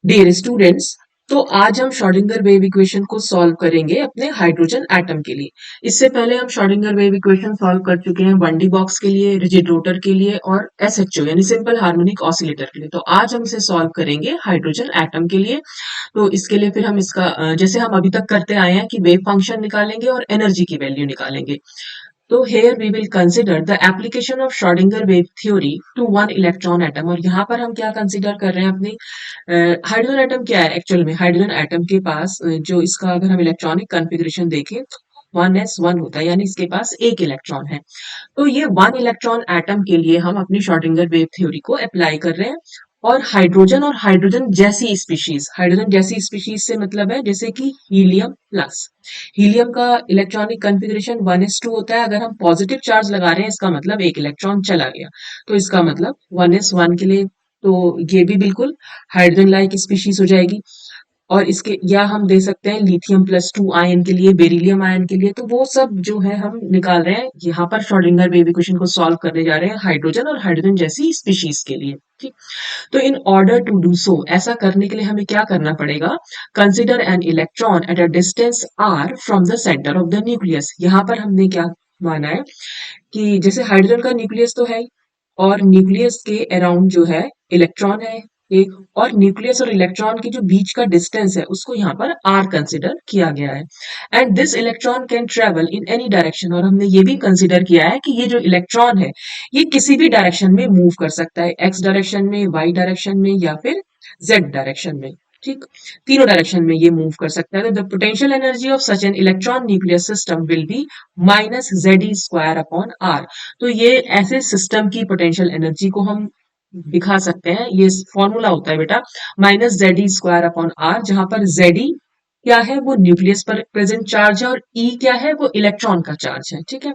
Dear students, तो आज हम श्रोडिंगर वेव इक्वेशन को सॉल्व करेंगे अपने हाइड्रोजन एटम के लिए। इससे पहले हम श्रोडिंगर वेव इक्वेशन सॉल्व कर चुके हैं 1D बॉक्स के लिए, रिजिड रोटर के लिए और एसएचओ यानी सिंपल हार्मोनिक ऑसिलेटर के लिए। तो आज हम इसे सॉल्व करेंगे हाइड्रोजन एटम के लिए। तो इसके लिए फिर हम इसका जैसे हम अभी तक करते आए हैं कि वेव फंक्शन निकालेंगे और एनर्जी की वैल्यू निकालेंगे। तो here we will consider the application of Schrodinger wave theory to one electron atom। और यहाँ पर हम क्या कंसिडर कर रहे हैं अपनी हाइड्रोजन एटम क्या है एक्चुअल में। हाइड्रोजन एटम के पास जो इसका अगर हम इलेक्ट्रॉनिक कॉन्फ़िगरेशन देखें तो 1s1 होता है, यानी इसके पास एक इलेक्ट्रॉन है। तो ये वन इलेक्ट्रॉन एटम के लिए हम अपनी श्रोडिंगर वेव थ्योरी को अप्लाई कर रहे हैं। और हाइड्रोजन जैसी स्पीशीज, हाइड्रोजन जैसी स्पीशीज से मतलब है जैसे कि हीलियम प्लस। हीलियम का इलेक्ट्रॉनिक कॉन्फ़िगरेशन 1s2 होता है। अगर हम पॉजिटिव चार्ज लगा रहे हैं इसका मतलब एक इलेक्ट्रॉन चला गया, तो इसका मतलब 1s1 के लिए तो ये भी बिल्कुल हाइड्रोजन लाइक स्पीशीज हो जाएगी। और इसके या हम दे सकते हैं लिथियम+2 आयन के लिए, बेरिलियम आयन के लिए। तो वो सब जो है हम निकाल रहे हैं यहाँ पर श्रोडिंगर वेव इक्वेशन को सॉल्व करने जा रहे हैं हाइड्रोजन और हाइड्रोजन जैसी स्पीशीज के लिए। ठीक। तो in order to do so, ऐसा करने के लिए हमें क्या करना पड़ेगा? Consider an electron at a distance r from the centre of the nucleus. यहाँ पर हमने क्या माना है कि जैसे हाइड्रोजन का न्यूक्लियस तो है ही, और न्यूक्लियस के अराउंड जो है इलेक्ट्रॉन है एक, और न्यूक्लियस और इलेक्ट्रॉन के जो बीच का डिस्टेंस है उसको यहाँ पर r कंसिडर किया गया है। And this electron can travel in any direction. और हमने ये भी कंसिडर किया है कि ये जो इलेक्ट्रॉन है ये किसी भी डायरेक्शन में मूव कर सकता है, x डायरेक्शन में, y डायरेक्शन में या फिर z डायरेक्शन में। ठीक। तीनों डायरेक्शन में ये मूव कर सकता है। तो the potential energy of such an electron nuclear system will be minus ZE² upon r। तो ये ऐसे सिस्टम की पोटेंशियल एनर्जी को हम दिखा सकते हैं, ये फॉर्मूला होता है बेटा ZE² अपॉन r, जहां पर Ze क्या है वो न्यूक्लियस पर प्रेजेंट चार्ज है और E क्या है वो इलेक्ट्रॉन का चार्ज है। ठीक है।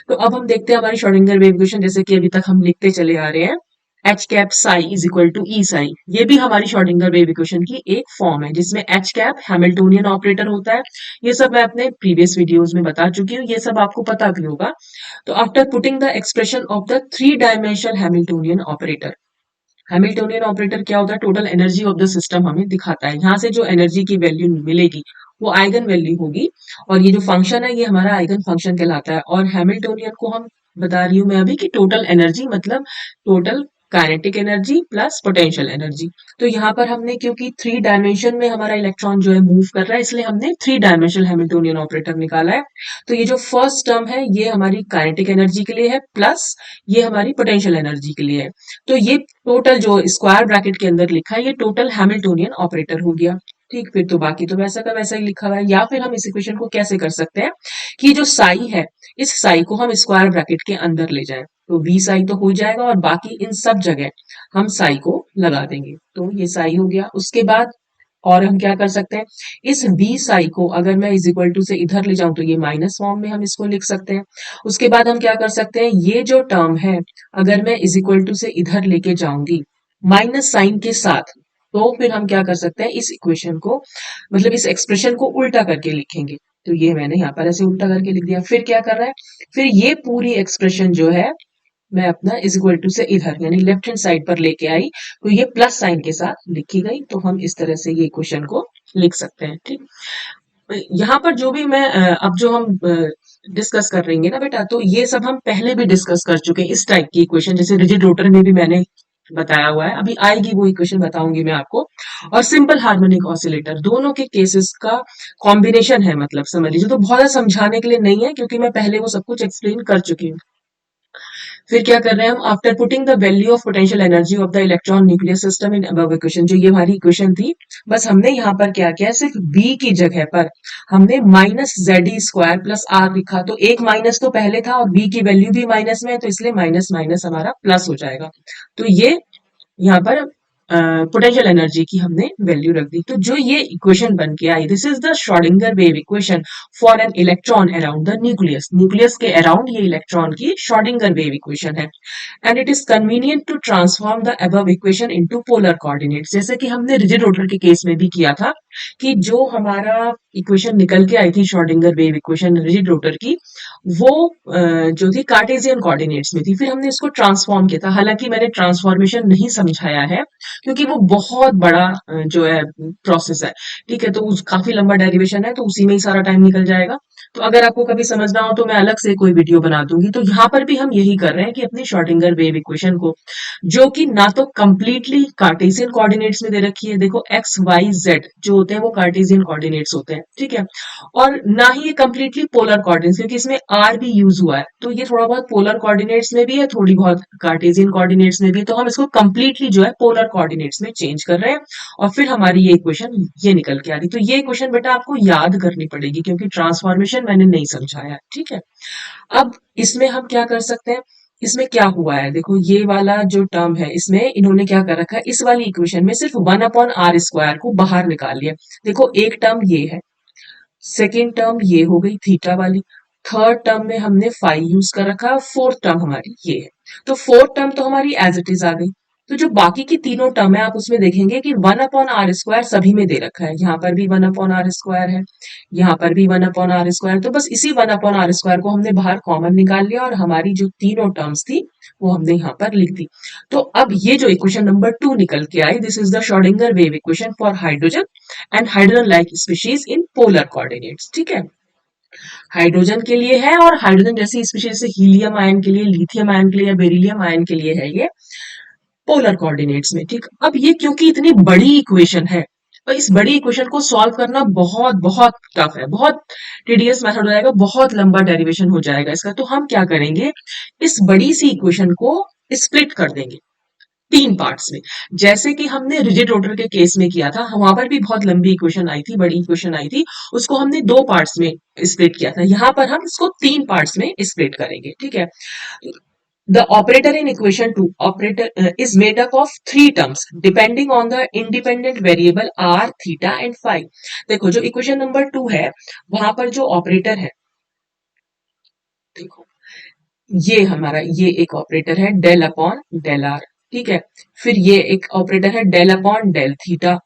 तो अब हम देखते हैं हमारी श्रोडिंगर वेव इक्वेशन, जैसे कि अभी तक हम लिखते चले आ रहे हैं H cap psi is equal to E psi. ये भी हमारी श्रोडिंगर वेव इक्वेशन की एक फॉर्म है जिसमें एच कैप हैमिल्टोनियन ऑपरेटर होता है। ये सब मैं अपने प्रीवियस वीडियोस में बता चुकी हूँ, ये सब आपको पता भी होगा। तो after putting the expression of the three dimensional Hamiltonian operator, Hamiltonian operator क्या होता है? Total energy of the system हमें दिखाता है। यहाँ से जो एनर्जी की वैल्यू मिलेगी वो आइगन वैल्यू होगी, और ये जो फंक्शन है ये हमारा आइगन फंक्शन कहलाता है। और हैमिल्टोनियन को हम बता रही हूँ मैं अभी कि टोटल एनर्जी मतलब total kinetic energy plus potential energy. तो यहाँ पर हमने क्योंकि थ्री डायमेंशन में हमारा इलेक्ट्रॉन जो है मूव कर रहा है, इसलिए हमने थ्री डायमेंशनल हैमिल्टोनियन ऑपरेटर निकाला है। तो ये जो फर्स्ट टर्म है ये हमारी काइनेटिक एनर्जी के लिए है, प्लस ये हमारी पोटेंशियल एनर्जी के लिए है। तो ये टोटल जो स्क्वायर ब्रैकेट के अंदर लिखा है ये टोटल हैमिल्टोनियन ऑपरेटर हो गया। ठीक। फिर तो बाकी तो वैसा का वैसा ही लिखा हुआ है। या फिर हम इस इक्वेशन को कैसे कर सकते हैं कि जो साई है इस साई को हम स्क्वायर ब्रैकेट के अंदर ले जाएं, तो वी साई तो हो जाएगा और बाकी इन सब जगह हम साई को लगा देंगे। तो ये साई हो गया। उसके बाद और हम क्या कर सकते हैं, इस बी साई को अगर मैं इज इक्वल टू से इधर ले जाऊं तो ये माइनस फॉर्म में हम इसको लिख सकते हैं। उसके बाद हम क्या कर सकते हैं, ये जो टर्म है अगर मैं इज इक्वल टू से इधर लेके जाऊंगी माइनस साइन के साथ, तो फिर हम क्या कर सकते हैं, इस इक्वेशन को मतलब इस एक्सप्रेशन को उल्टा करके लिखेंगे। तो ये मैंने यहाँ पर ऐसे उल्टा करके लिख दिया। फिर क्या कर रहा है, फिर ये पूरी एक्सप्रेशन जो है मैं अपना इज इक्वल टू से इधर यानी लेफ्ट हैंड साइड पर लेके आई, तो ये प्लस साइन के साथ लिखी गई। तो हम इस तरह से ये इक्वेशन को लिख सकते हैं। ठीक। यहाँ पर जो भी मैं अब जो हम डिस्कस कर रही है ना बेटा, तो ये सब हम पहले भी डिस्कस कर चुके हैं। इस टाइप की इक्वेशन जैसे रिजिड रोटर में भी मैंने बताया हुआ है, अभी आएगी वो इक्वेशन बताऊंगी मैं आपको। और सिंपल हार्मोनिक ऑसिलेटर दोनों के केसेस का कॉम्बिनेशन है, मतलब समझ लीजिए। तो बहुत ज्यादा समझाने के लिए नहीं है क्योंकि मैं पहले वो सब कुछ एक्सप्लेन कर चुकी हूँ। फिर क्या कर रहे हैं हम, after putting the value of potential energy of the electron nuclear system in above equation, जो ये हमारी इक्वेशन थी, बस हमने यहाँ पर क्या किया, सिर्फ बी की जगह पर हमने माइनस ZE² प्लस r लिखा। तो एक माइनस तो पहले था और बी की वैल्यू भी माइनस में है, तो इसलिए माइनस माइनस हमारा प्लस हो जाएगा। तो ये यहाँ पर पोटेंशियल एनर्जी की हमने वैल्यू रख दी। तो जो ये इक्वेशन बन के आई, this is the Schrodinger wave equation for an electron around the nucleus. Nucleus के अराउंड ये इलेक्ट्रॉन की श्रोडिंगर वेव इक्वेशन है। And it is convenient to transform the above equation into polar coordinates, जैसे कि हमने रिजिड रोटर के case में भी किया था। कि जो हमारा इक्वेशन निकल के आई थी Schrodinger wave equation rigid rotor की, वो जो थी कार्टेशियन कोऑर्डिनेट्स में थी। फिर हमने इसको ट्रांसफॉर्म किया था, हालांकि मैंने ट्रांसफॉर्मेशन नहीं समझाया है क्योंकि वो बहुत बड़ा जो है प्रोसेस है। ठीक है, तो काफी लंबा डेरिवेशन है, तो उसी में ही सारा टाइम निकल जाएगा। तो अगर आपको कभी समझना हो तो मैं अलग से कोई वीडियो बना दूंगी। तो यहाँ पर भी हम यही कर रहे हैं कि अपनी श्रोडिंगर वेव इक्वेशन को, जो कि ना तो कंप्लीटली कार्टेशियन कोऑर्डिनेट्स में दे रखी है, देखो एक्स वाई जेड जो होते हैं वो कार्टेशियन कोऑर्डिनेट्स होते हैं, ठीक है, और ना ही ये कंप्लीटली पोलर कोऑर्डिनेट्स, क्योंकि इसमें आर भी यूज हुआ है, तो ये थोड़ा बहुत पोलर कोऑर्डिनेट्स में भी है, थोड़ी बहुत कार्टेशियन कोऑर्डिनेट्स में भी, तो हम इसको कंप्लीटली जो है पोलर कोऑर्डिनेट्स में चेंज कर रहे हैं, और फिर हमारी ये इक्वेशन ये निकल के आ रही। तो ये इक्वेशन बेटा आपको याद करनी पड़ेगी क्योंकि ट्रांसफॉर्मेशन मैंने नहीं समझाया, ठीक है। अब इसमें हम क्या कर सकते हैं, इसमें क्या हुआ है, देखो ये वाला जो टर्म है इसमें इन्होंने क्या कर रखा है, इस वाली इक्वेशन में सिर्फ 1/r² को बाहर निकाल लिया। देखो एक टर्म ये है, सेकेंड टर्म ये हो गई थीटा वाली, थर्ड टर्म में हमने फाई यूज कर रखा है, फोर्थ टर्म हमारी ये है। तो फोर्थ टर्म तो हमारी एज इट इज आ गई। तो जो बाकी की तीनों टर्म है आप उसमें देखेंगे कि 1/r² सभी में दे रखा है, यहाँ पर भी 1/r² है, यहाँ पर भी 1/r², तो बस इसी 1/r² को हमने बाहर कॉमन निकाल लिया और हमारी जो तीनों टर्म्स थी वो हमने यहाँ पर लिख दी। तो अब ये जो इक्वेशन नंबर 2 निकल के आई, this is the Schrodinger wave equation for hydrogen and hydrogen like species in polar coordinates, ठीक है। हाइड्रोजन के लिए है और हाइड्रोजन जैसी स्पीशीज जैसे हीलियम आयन के लिए, लिथियम आयन के लिए या बेरिलियम आयन के लिए है ये पोलर कोऑर्डिनेट्स में, ठीक। अब ये क्योंकि इतनी बड़ी इक्वेशन है, और इस बड़ी इक्वेशन को सॉल्व करना बहुत बहुत टफ है, बहुत टीडियस मेथड हो जाएगा, बहुत लंबा डेरिवेशन हो जाएगा इसका। तो हम क्या करेंगे, इस बड़ी सी इक्वेशन को स्प्लिट कर देंगे तीन पार्ट्स में, जैसे कि हमने रिजिड रोटर के केस में किया था, वहां पर भी बहुत लंबी इक्वेशन आई थी, बड़ी इक्वेशन आई थी, उसको हमने दो पार्ट्स में स्प्लिट किया था। यहाँ पर हम इसको तीन पार्ट्स में स्प्लिट करेंगे, ठीक है। The operator in equation 2 operator is made up of three terms depending on the independent variable r, theta and phi। देखो जो इक्वेशन नंबर 2 है वहां पर जो ऑपरेटर है, देखो ये हमारा ये एक ऑपरेटर है डेल अपॉन डेल आर, ठीक है। फिर ये एक ऑपरेटर है डेल अपॉन डेल थीटा,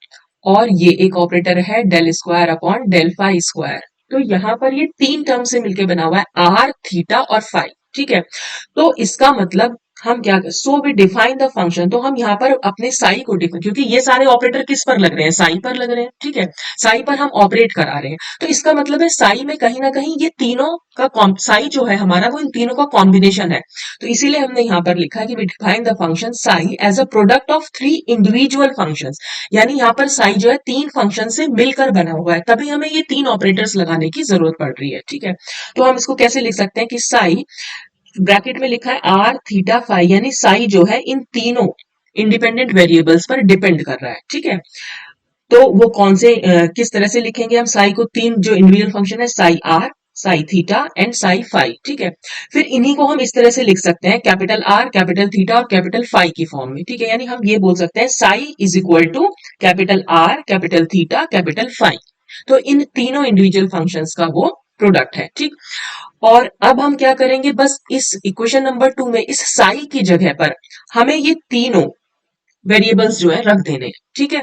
और ये एक ऑपरेटर है del square upon del phi square. तो यहाँ पर ये तीन टर्म से मिलकर बना हुआ है आर, थीटा और फाई, ठीक है। तो इसका मतलब हम क्या कर, so we define the function, तो हम यहाँ पर अपने साई को डिफाइन, क्योंकि ये सारे ऑपरेटर किस पर लग रहे हैं, साई पर लग रहे हैं, ठीक है, साई पर हम ऑपरेट करा रहे हैं। तो इसका मतलब है साई में कहीं ना कहीं ये तीनों का साई जो है हमारा वो इन तीनों का कॉम्बिनेशन है। तो इसीलिए हमने यहाँ पर लिखा है कि we define the function psi as a product of three individual functions, यानी यहाँ पर साई जो है तीन फंक्शन से मिलकर बना हुआ है, तभी हमें ये तीन ऑपरेटर्स लगाने की जरूरत पड़ रही है, ठीक है। तो हम इसको कैसे लिख सकते हैं कि साई ब्रैकेट में लिखा है आर, थीटा, फाई, यानी साई जो है इन तीनों इंडिपेंडेंट वेरिएबल्स पर डिपेंड कर रहा है, ठीक है। तो वो कौन से किस तरह से लिखेंगे हम साई को, तीन जो इंडिविजुअल फंक्शन है, psi R, Sai theta and sci fi, ठीक है। फिर इन्हीं को हम इस तरह से लिख सकते हैं कैपिटल आर, कैपिटल थीटा और कैपिटल फाई की फॉर्म में, ठीक है। यानी हम ये बोल सकते हैं psi is equal to capital R, capital theta, capital phi. तो इन तीनों इंडिविजुअल फंक्शंस का वो प्रोडक्ट है, ठीक। और अब हम क्या करेंगे, बस इस इक्वेशन नंबर 2 में इस साई की जगह पर हमें ये तीनों वेरिएबल्स जो है रख देने, ठीक है।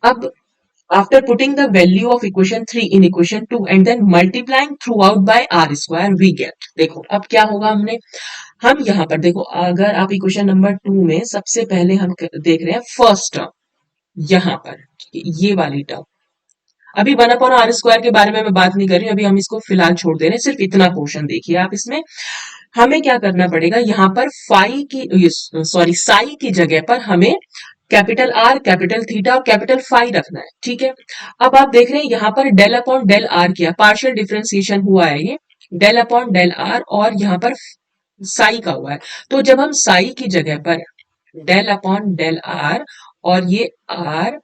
अब after putting the value of equation 3 in equation 2 and then multiplying throughout by r square we get, देखो अब क्या होगा, हम यहाँ पर देखो, अगर आप इक्वेशन नंबर 2 में सबसे पहले हम देख रहे हैं फर्स्ट टर्म, यहाँ पर ये वाली टर्म, अभी 1/r² के बारे में मैं बात नहीं कर रही, अभी हम इसको फिलहाल छोड़ दे रहे हैं, सिर्फ इतना पोर्शन देखिए आप इसमें। हमें क्या करना पड़ेगा, यहाँ पर फाई की सॉरी साई की जगह पर हमें कैपिटल आर, कैपिटल थीटा और कैपिटल फाई रखना है, ठीक है। अब आप देख रहे हैं यहाँ पर डेल अपॉन डेल आर किया, पार्शियल डिफरेंशिएशन हुआ है ये, डेल अपॉन डेल आर, और यहाँ पर साई का हुआ है। तो जब हम साई की जगह पर डेल अपॉन डेल आर और ये आर,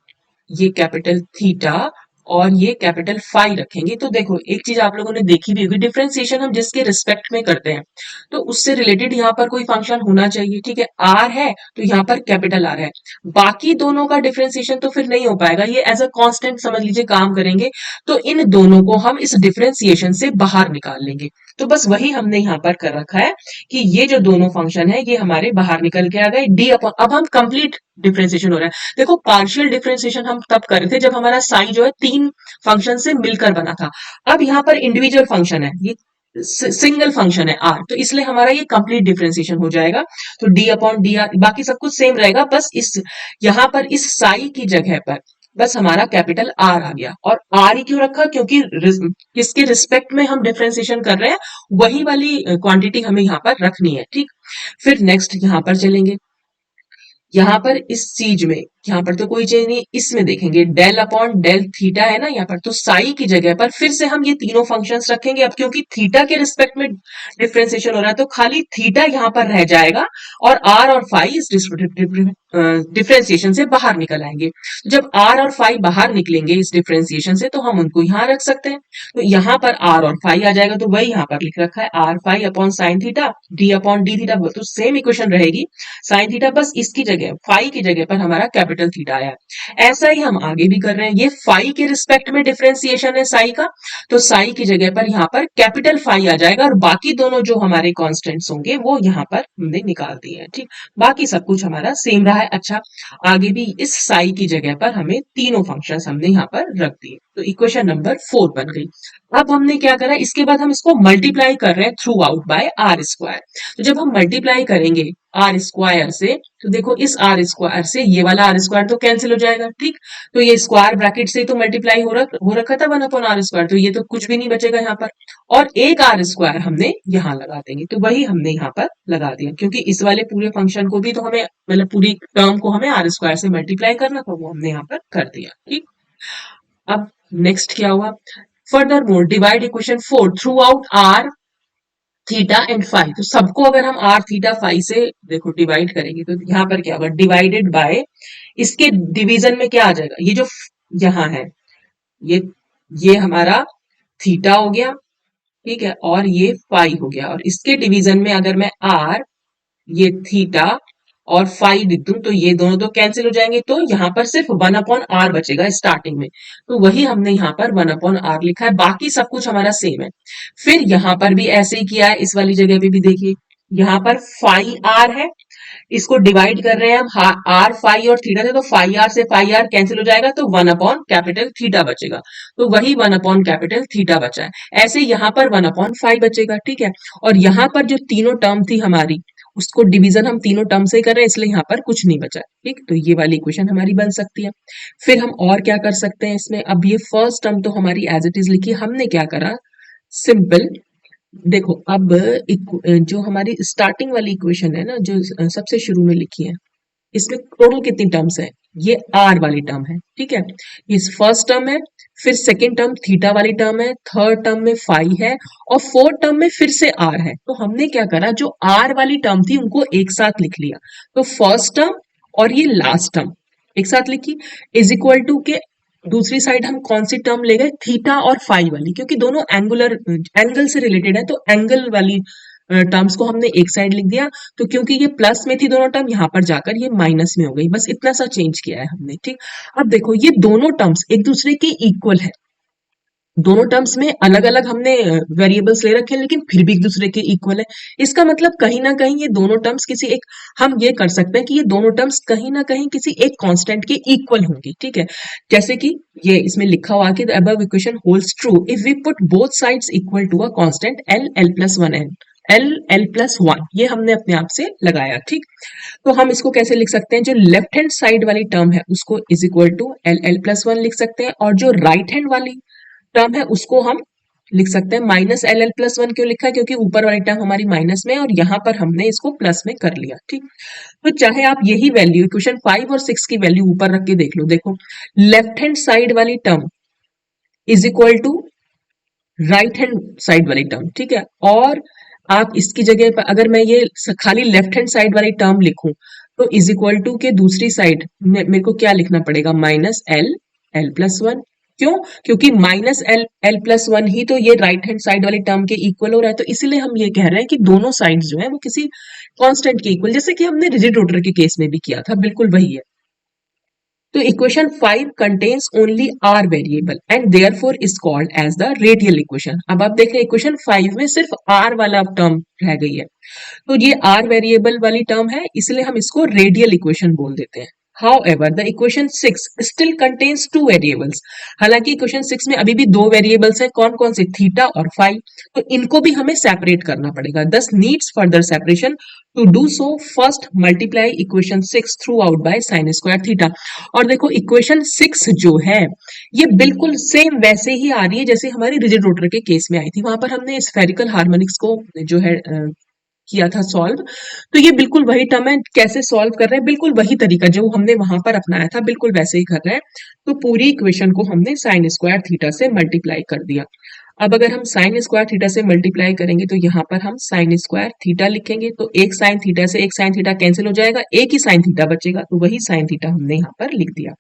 ये कैपिटल थीटा और ये कैपिटल फाई रखेंगे, तो देखो एक चीज आप लोगों ने देखी भी होगी, डिफरेंशिएशन हम जिसके रिस्पेक्ट में करते हैं तो उससे रिलेटेड यहाँ पर कोई फंक्शन होना चाहिए, ठीक है। आर है तो यहाँ पर कैपिटल आर है, बाकी दोनों का डिफरेंशिएशन तो फिर नहीं हो पाएगा, ये एज अ कांस्टेंट समझ लीजिए काम करेंगे। तो इन दोनों को हम इस डिफरेंशिएशन से बाहर निकाल लेंगे, तो बस वही हमने यहाँ पर कर रखा है कि ये जो दोनों फंक्शन है ये हमारे बाहर निकल के आ गए डी अपॉन, अब हम कंप्लीट डिफरेंशिएशन हो रहा है। देखो पार्शियल डिफरेंशिएशन हम तब कर रहे थे जब हमारा साई जो है तीन फंक्शन से मिलकर बना था। अब यहाँ पर इंडिविजुअल फंक्शन है, ये सिंगल फंक्शन है आर, तो इसलिए हमारा ये कंप्लीट डिफरेंशिएशन हो जाएगा। तो डी अपॉन डी आर बाकी सब कुछ सेम रहेगा, बस इस यहाँ पर इस साई की जगह पर बस हमारा कैपिटल आर आ गया। और आर ही क्यों रखा, क्योंकि किसके रिस्पेक्ट में हम डिफरेंशिएशन कर रहे हैं वही वाली क्वांटिटी हमें यहाँ पर रखनी है। ठीक, फिर नेक्स्ट यहाँ पर चलेंगे। यहाँ पर इस चीज में यहाँ पर तो कोई चेंज नहीं, इसमें देखेंगे डेल अपॉन डेल थीटा है ना यहाँ पर, तो साई की जगह पर फिर से हम ये तीनों फंक्शंस रखेंगे। अब क्योंकि थीटा के रिस्पेक्ट में डिफरेंशिएशन हो रहा है तो खाली थीटा यहाँ पर रह जाएगा और आर और फाई इस डिफरेंशिएशन से बाहर निकल आएंगे। जब आर और फाई बाहर निकलेंगे इस डिफरेंशिएशन से तो हम उनको यहाँ रख सकते हैं। तो यहाँ पर आर और फाई आ जाएगा, तो वही यहाँ पर लिख रखा है R phi upon sine theta D upon D theta, तो सेम इक्वेशन रहेगी साइन थीटा, बस इसकी जगह फाई की जगह पर हमारा कैपिटल थीटा आया है। ऐसा ही हम आगे भी कर रहे हैं, ये फाई के रिस्पेक्ट में डिफरेंशिएशन है साई का, तो साई की जगह पर यहाँ पर कैपिटल फाई आ जाएगा और बाकी दोनों जो हमारे कॉन्स्टेंट्स होंगे वो यहाँ पर हमने निकाल दिए हैं। ठीक, बाकी सब कुछ हमारा सेम रहा है। अच्छा, आगे भी इस साई की जगह पर हमें तीनों फंक्शंस हमने यहाँ पर रख दिए, तो इक्वेशन नंबर 4 बन गई। अब हमने क्या करा, इसके बाद हम इसको मल्टीप्लाई कर रहे हैं throughout by R square. तो जब हम मल्टीप्लाई करेंगे आर स्क्वायर से, तो देखो इस आर स्क्वायर से ये वाला आर स्क्वायर तो कैंसिल हो जाएगा। ठीक, तो ये स्क्वायर ब्रैकेट से ही तो मल्टीप्लाई हो रखा था 1 अपॉन आर स्क्वायर, तो ये तो कुछ भी नहीं बचेगा यहाँ पर, और एक आर स्क्वायर हमने यहाँ लगा देंगे, तो वही हमने यहाँ पर लगा दिया क्योंकि इस वाले पूरे फंक्शन को भी तो हमें मतलब पूरी टर्म को हमें आर स्क्वायर से मल्टीप्लाई करना था, वो हमने यहाँ पर कर दिया। ठीक, अब नेक्स्ट क्या हुआ, furthermore divide equation 4 throughout R theta and phi. तो सबको अगर हम आर थीटा फाई से देखो डिवाइड करेंगे तो यहाँ पर क्या होगा, डिवाइडेड बाय, इसके डिवीजन में क्या आ जाएगा, ये जो यहाँ है ये ये हमारा थीटा हो गया, ठीक है, और ये फाई हो गया, और इसके डिवीजन में अगर मैं आर, ये थीटा और फाई लिख दूं तो ये दोनों तो कैंसिल हो जाएंगे, तो यहाँ पर सिर्फ 1 अपॉन आर बचेगा स्टार्टिंग में, तो वही हमने यहाँ पर 1 अपॉन आर लिखा है, बाकी सब कुछ हमारा सेम है। फिर यहाँ पर भी ऐसे ही किया है, इस वाली जगह पे भी देखिए यहाँ पर फाई आर है, इसको डिवाइड कर रहे हैं हम आर फाई और थीटा से, तो फाई आर से फाई आर कैंसिल हो जाएगा, तो 1 अपॉन कैपिटल थीटा बचेगा, तो वही 1 अपॉन कैपिटल थीटा बचा है। ऐसे यहाँ पर 1 अपॉन फाई बचेगा। ठीक है, और यहाँ पर जो तीनों टर्म थी हमारी उसको डिवीजन हम तीनों टर्म से ही कर रहे हैं, इसलिए यहाँ पर कुछ नहीं बचा। ठीक, तो ये वाली इक्वेशन हमारी बन सकती है। फिर हम और क्या कर सकते हैं इसमें, अब ये फर्स्ट टर्म तो हमारी एज इट इज लिखी, हमने क्या करा, सिंपल देखो अब जो हमारी स्टार्टिंग वाली इक्वेशन है ना, जो सबसे शुरू में लिखी है, इसमें टोटल कितनी टर्म्स है, ये आर वाली टर्म है। ठीक है, ये फर्स्ट टर्म है, फिर सेकेंड टर्म थीटा वाली टर्म है, थर्ड टर्म में फाई है, और फोर्थ टर्म में फिर से आर है। तो हमने क्या करा, जो आर वाली टर्म थी उनको एक साथ लिख लिया, तो फर्स्ट टर्म और ये लास्ट टर्म एक साथ लिखी, इज इक्वल टू के दूसरी साइड हम कौन सी टर्म ले गए, थीटा और फाई वाली, क्योंकि दोनों एंगल से रिलेटेड है, तो एंगल वाली टर्म्स को हमने एक साइड लिख दिया। तो क्योंकि ये प्लस में थी दोनों टर्म, यहाँ पर जाकर ये माइनस में हो गई, बस इतना सा चेंज किया है हमने। ठीक, अब देखो ये दोनों टर्म्स एक दूसरे के इक्वल है, दोनों टर्म्स में अलग अलग हमने वेरिएबल्स ले रखे हैं लेकिन फिर भी एक दूसरे के इक्वल है। इसका मतलब कहीं ना कहीं ये दोनों टर्म्स किसी एक, हम ये कर सकते हैं कि ये दोनों टर्म्स कहीं ना कहीं किसी एक कांस्टेंट के इक्वल होंगी। ठीक है, जैसे कि ये इसमें लिखा हुआ कि the above equation holds true if we put both sides equal to a constant L L plus one N, L L plus one, ये हमने अपने आप से लगाया। ठीक, तो हम इसको कैसे लिख सकते हैं, जो लेफ्ट हैंड साइड वाली टर्म है उसको is equal to L L plus one लिख सकते हैं, और जो राइट हैंड वाली टर्म है उसको हम लिख सकते हैं minus L L plus one. क्यों लिखा है, क्योंकि ऊपर वाली टर्म हमारी माइनस में है और यहाँ पर हमने इसको प्लस में कर लिया। ठीक, तो चाहे आप यही वैल्यू इक्वेशन 5 और 6 की वैल्यू ऊपर रख के देख लो, देखो लेफ्ट हैंड साइड वाली term is equal to right hand side वाली टर्म। ठीक है, और आप इसकी जगह पर अगर मैं ये खाली लेफ्ट हैंड साइड वाली टर्म लिखूं तो इज इक्वल टू के दूसरी साइड मेरे को क्या लिखना पड़ेगा, minus L L plus one. क्यों, क्योंकि minus L L plus one ही तो ये राइट हैंड साइड वाली टर्म के इक्वल हो रहा है, तो इसीलिए हम ये कह रहे हैं कि दोनों साइड्स जो है वो किसी कांस्टेंट के इक्वल, जैसे कि हमने रिजिड रोटर के केस में भी किया था, बिल्कुल वही है। तो equation 5 contains only R variable and therefore is called as the radial equation. अब आप देख रहे हैं इक्वेशन 5 में सिर्फ आर वाला टर्म रह गई है, तो ये आर वेरिएबल वाली टर्म है, इसलिए हम इसको रेडियल इक्वेशन बोल देते हैं। However, the equation 6 still contains two variables. हालांकि इक्वेशन 6 में अभी भी दो वेरिएबल्स हैं, कौन कौन से, थीटा और फाई, तो इनको भी हमें सेपरेट करना पड़ेगा। Thus needs further separation. To do so, first multiply equation 6 throughout by sin square theta. और देखो इक्वेशन 6 जो है ये बिल्कुल सेम वैसे ही आ रही है जैसे हमारी रिजिड रोटर के केस में आई थी, वहां पर हमने स्फेरिकल हार्मोनिक्स को जो है किया था सॉल्व। तो ये बिल्कुल वही टर्म है, कैसे सॉल्व कर रहे हैं बिल्कुल वही तरीका जो हमने वहां पर अपनाया था, बिल्कुल वैसे ही कर रहे हैं। तो पूरी इक्वेशन को हमने साइन स्क्वायर थीटा से मल्टीप्लाई कर दिया। अब अगर हम साइन स्क्वायर थीटा से मल्टीप्लाई करेंगे तो यहाँ पर हम साइन स्क्वायर थीटा लिखेंगे, तो एक साइन थीटा से एक साइन थीटा कैंसिल हो जाएगा, एक ही साइन थीटा बचेगा, तो वही साइन थीटा हमने यहाँ पर लिख दिया।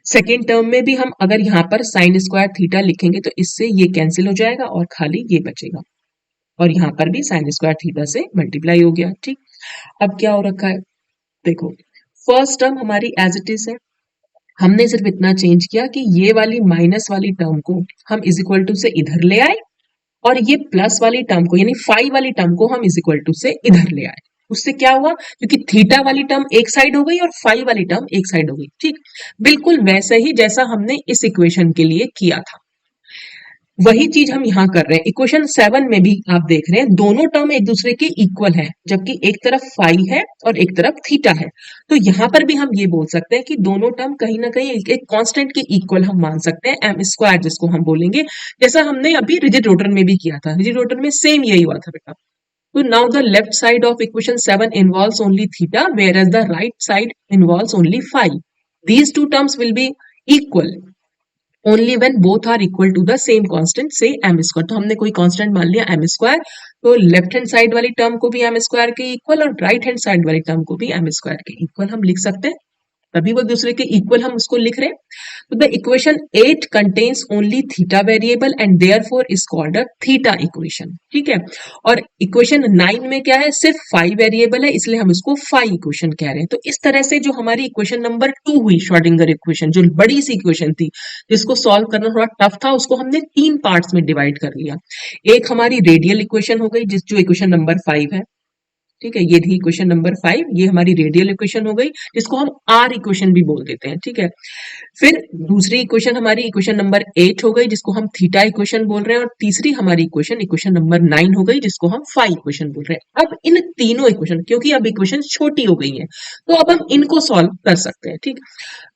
सेकेंड टर्म में भी हम अगर यहाँ पर साइन स्क्वायर थीटा लिखेंगे तो इससे ये कैंसिल हो जाएगा और खाली ये बचेगा, और यहाँ पर भी साइन स्क्वायर थीटा से मल्टीप्लाई हो गया। ठीक, अब क्या हो रखा है, देखो फर्स्ट टर्म हमारी एज इट इज है, हमने सिर्फ इतना चेंज किया कि ये वाली माइनस वाली टर्म को हम इज इक्वल टू से इधर ले आए, और ये प्लस वाली टर्म को यानी फाई वाली टर्म को हम इज इक्वल टू से इधर ले आए। उससे क्या हुआ, क्योंकि थीटा वाली टर्म एक साइड हो गई और फाई वाली टर्म एक साइड हो गई। ठीक, बिल्कुल वैसे ही जैसा हमने इस इक्वेशन के लिए किया था, वही चीज हम यहाँ कर रहे हैं। इक्वेशन 7 में भी आप देख रहे हैं दोनों टर्म एक दूसरे के इक्वल है, जबकि एक तरफ फाई है और एक तरफ थीटा है। तो यहाँ पर भी हम ये बोल सकते हैं कि दोनों टर्म कहीं ना कहीं एक कांस्टेंट के इक्वल हम मान सकते हैं, एम स्क्वायर जिसको हम बोलेंगे, जैसा हमने अभी रिजिड रोटर में भी किया था। रिजिड रोटर में सेम यही हुआ था बेटा। तो now the left side of equation 7 involves only theta, whereas the right side involves only phi. These two terms will be equal only when both are equal to the same constant, say M square. तो हमने कोई constant मान लिया M square, तो left hand side वाली term को भी M square के इक्वल और राइट हैंड साइड वाली टर्म को भी एम स्क्वायर के इक्वल हम लिख सकते हैं, तभी वो दूसरे के इक्वल हम उसको लिख रहे हैं। तो the equation 8 contains only theta variable and therefore is called a theta equation. ठीक है, और इक्वेशन 9 में क्या है, सिर्फ फाई वेरिएबल है, इसलिए हम इसको फाई इक्वेशन कह रहे हैं। तो इस तरह से जो हमारी इक्वेशन नंबर 2 हुई, श्रोडिंगर इक्वेशन, जो बड़ी सी इक्वेशन थी जिसको सॉल्व करना थोड़ा टफ था, उसको हमने 3 पार्ट्स में डिवाइड कर लिया। एक हमारी रेडियल इक्वेशन हो गई, जिस जो इक्वेशन नंबर 5 है। ठीक है, ये थी इक्वेशन नंबर 5, ये हमारी रेडियल इक्वेशन हो गई, जिसको हम आर इक्वेशन भी बोल देते हैं। ठीक है, फिर दूसरी इक्वेशन हमारी इक्वेशन नंबर 8 हो गई, जिसको हम थीटा इक्वेशन बोल रहे हैं, और तीसरी हमारी इक्वेशन इक्वेशन नंबर 9 हो गई, जिसको हम फाई इक्वेशन बोल रहे हैं। अब इन तीनों इक्वेशन, क्योंकि अब इक्वेशन छोटी हो गई है, तो अब हम इनको सॉल्व कर सकते हैं। ठीक,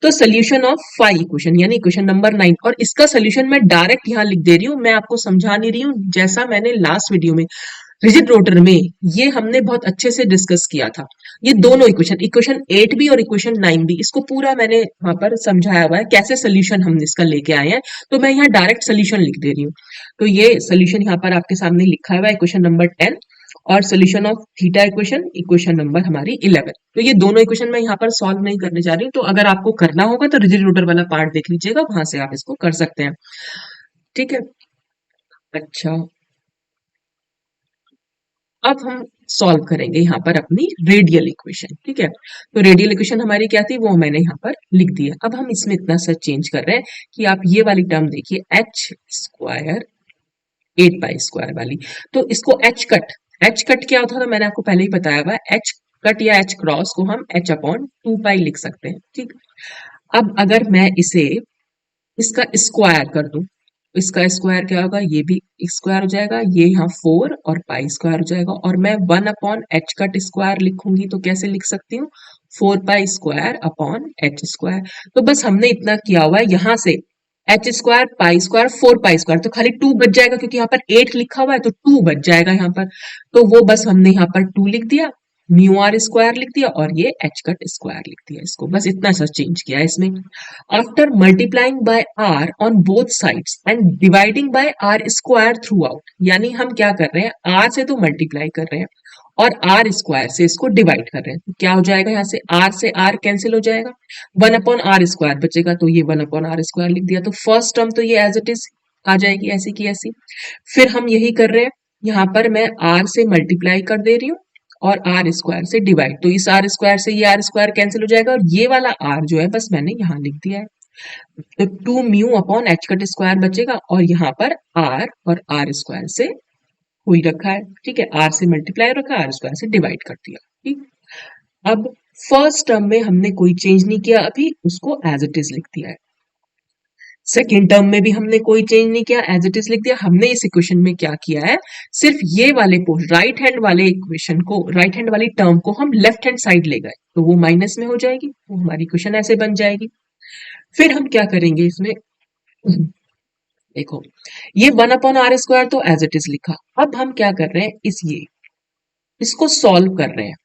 तो सोल्यूशन ऑफ फाई इक्वेशन यानी इक्वेशन नंबर 9, और इसका सोल्यूशन मैं डायरेक्ट यहाँ लिख दे रही हूँ, मैं आपको समझा नहीं रही हूँ, जैसा मैंने लास्ट वीडियो में रिजिड रोटर में ये हमने बहुत अच्छे से डिस्कस किया था। ये दोनों इक्वेशन, इक्वेशन 8 भी और इक्वेशन 9 भी, इसको पूरा मैंने वहां पर समझाया हुआ है कैसे सोल्यूशन हम इसका लेके आए हैं। तो मैं यहाँ डायरेक्ट सोल्यूशन लिख दे रही हूँ। तो ये सोल्यूशन यहाँ पर आपके सामने लिखा हुआ है, इक्वेशन नंबर 10 और solution of theta equation, equation number हमारी 11। तो ये दोनों इक्वेशन मैं यहाँ पर सॉल्व नहीं करने जा रही हूँ, तो अगर आपको करना होगा तो रिजिड रोटर वाला पार्ट देख लीजिएगा, वहां से आप इसको कर सकते हैं। ठीक है, अच्छा अब हम सॉल्व करेंगे यहाँ पर अपनी रेडियल इक्वेशन। ठीक है, तो रेडियल इक्वेशन हमारी क्या थी वो मैंने यहाँ पर लिख दिया। अब हम इसमें इतना सा चेंज कर रहे हैं कि आप ये वाली टर्म देखिए, एच स्क्वायर 8 पाई स्क्वायर वाली, तो इसको एच कट क्या होता था मैंने आपको पहले ही बताया हुआ है। एच कट या एच क्रॉस को हम एच अपॉन 2 पाई लिख सकते हैं। ठीक, अब अगर मैं इसे इसका स्क्वायर कर दूं, इसका स्क्वायर क्या होगा, ये भी स्क्वायर हो जाएगा, ये यहाँ 4 और पाई स्क्वायर हो जाएगा, और मैं 1 अपॉन एच कट स्क्वायर लिखूंगी तो कैसे लिख सकती हूँ, 4 pi square upon H square. तो बस हमने इतना किया हुआ है, यहाँ से H square pi square 4 pi square, तो खाली 2 बच जाएगा, क्योंकि यहाँ पर 8 लिखा हुआ है तो 2 बच जाएगा यहाँ पर, तो वो बस हमने यहाँ पर 2 लिख दिया, म्यू आर स्क्वायर लिख दिया, और ये एच कट स्क्वायर लिख दिया। इसको बस इतना सा चेंज किया है इसमें। After multiplying by R on both sides and dividing by R square throughout, यानी हम क्या कर रहे हैं, आर से तो मल्टीप्लाई कर रहे हैं और आर स्क्वायर से इसको डिवाइड कर रहे हैं, तो क्या हो जाएगा, यहाँ से आर कैंसिल हो जाएगा, 1 अपॉन आर स्क्वायर बचेगा, तो ये 1 अपॉन आर स्क्वायर लिख दिया। तो फर्स्ट टर्म तो ये एज इट इज आ जाएगी ऐसी की ऐसी। फिर हम यही कर रहे हैं, यहाँ पर मैं आर से मल्टीप्लाई कर दे रही हूँ और आर स्क्वायर से डिवाइड, तो इस आर स्क्वायर से ये आर स्क्वायर कैंसिल हो जाएगा और ये वाला आर जो है बस मैंने यहाँ लिख दिया है। तो 2 mu upon H cut square बचेगा और यहाँ पर आर और आर स्क्वायर से हुई रखा है, ठीक है, आर से मल्टीप्लाई रखा, आर स्क्वायर से डिवाइड कर दिया, ठीक। अब फर्स्ट टर्म में हमने कोई चेंज नहीं किया, अभी उसको एज इट इज लिख दिया है। सेकेंड टर्म में भी हमने कोई चेंज नहीं किया, एज इट इज लिख दिया। हमने इस इक्वेशन में क्या किया है, सिर्फ ये वाले पोर्शन, राइट हैंड वाले इक्वेशन को, राइट हैंड वाली टर्म को हम लेफ्ट हैंड साइड ले गए, तो वो माइनस में हो जाएगी, वो हमारी इक्वेशन ऐसे बन जाएगी। फिर हम क्या करेंगे इसमें, देखो ये 1/r² तो एज इट इज लिखा। अब हम क्या कर रहे हैं, इसको सॉल्व कर रहे हैं,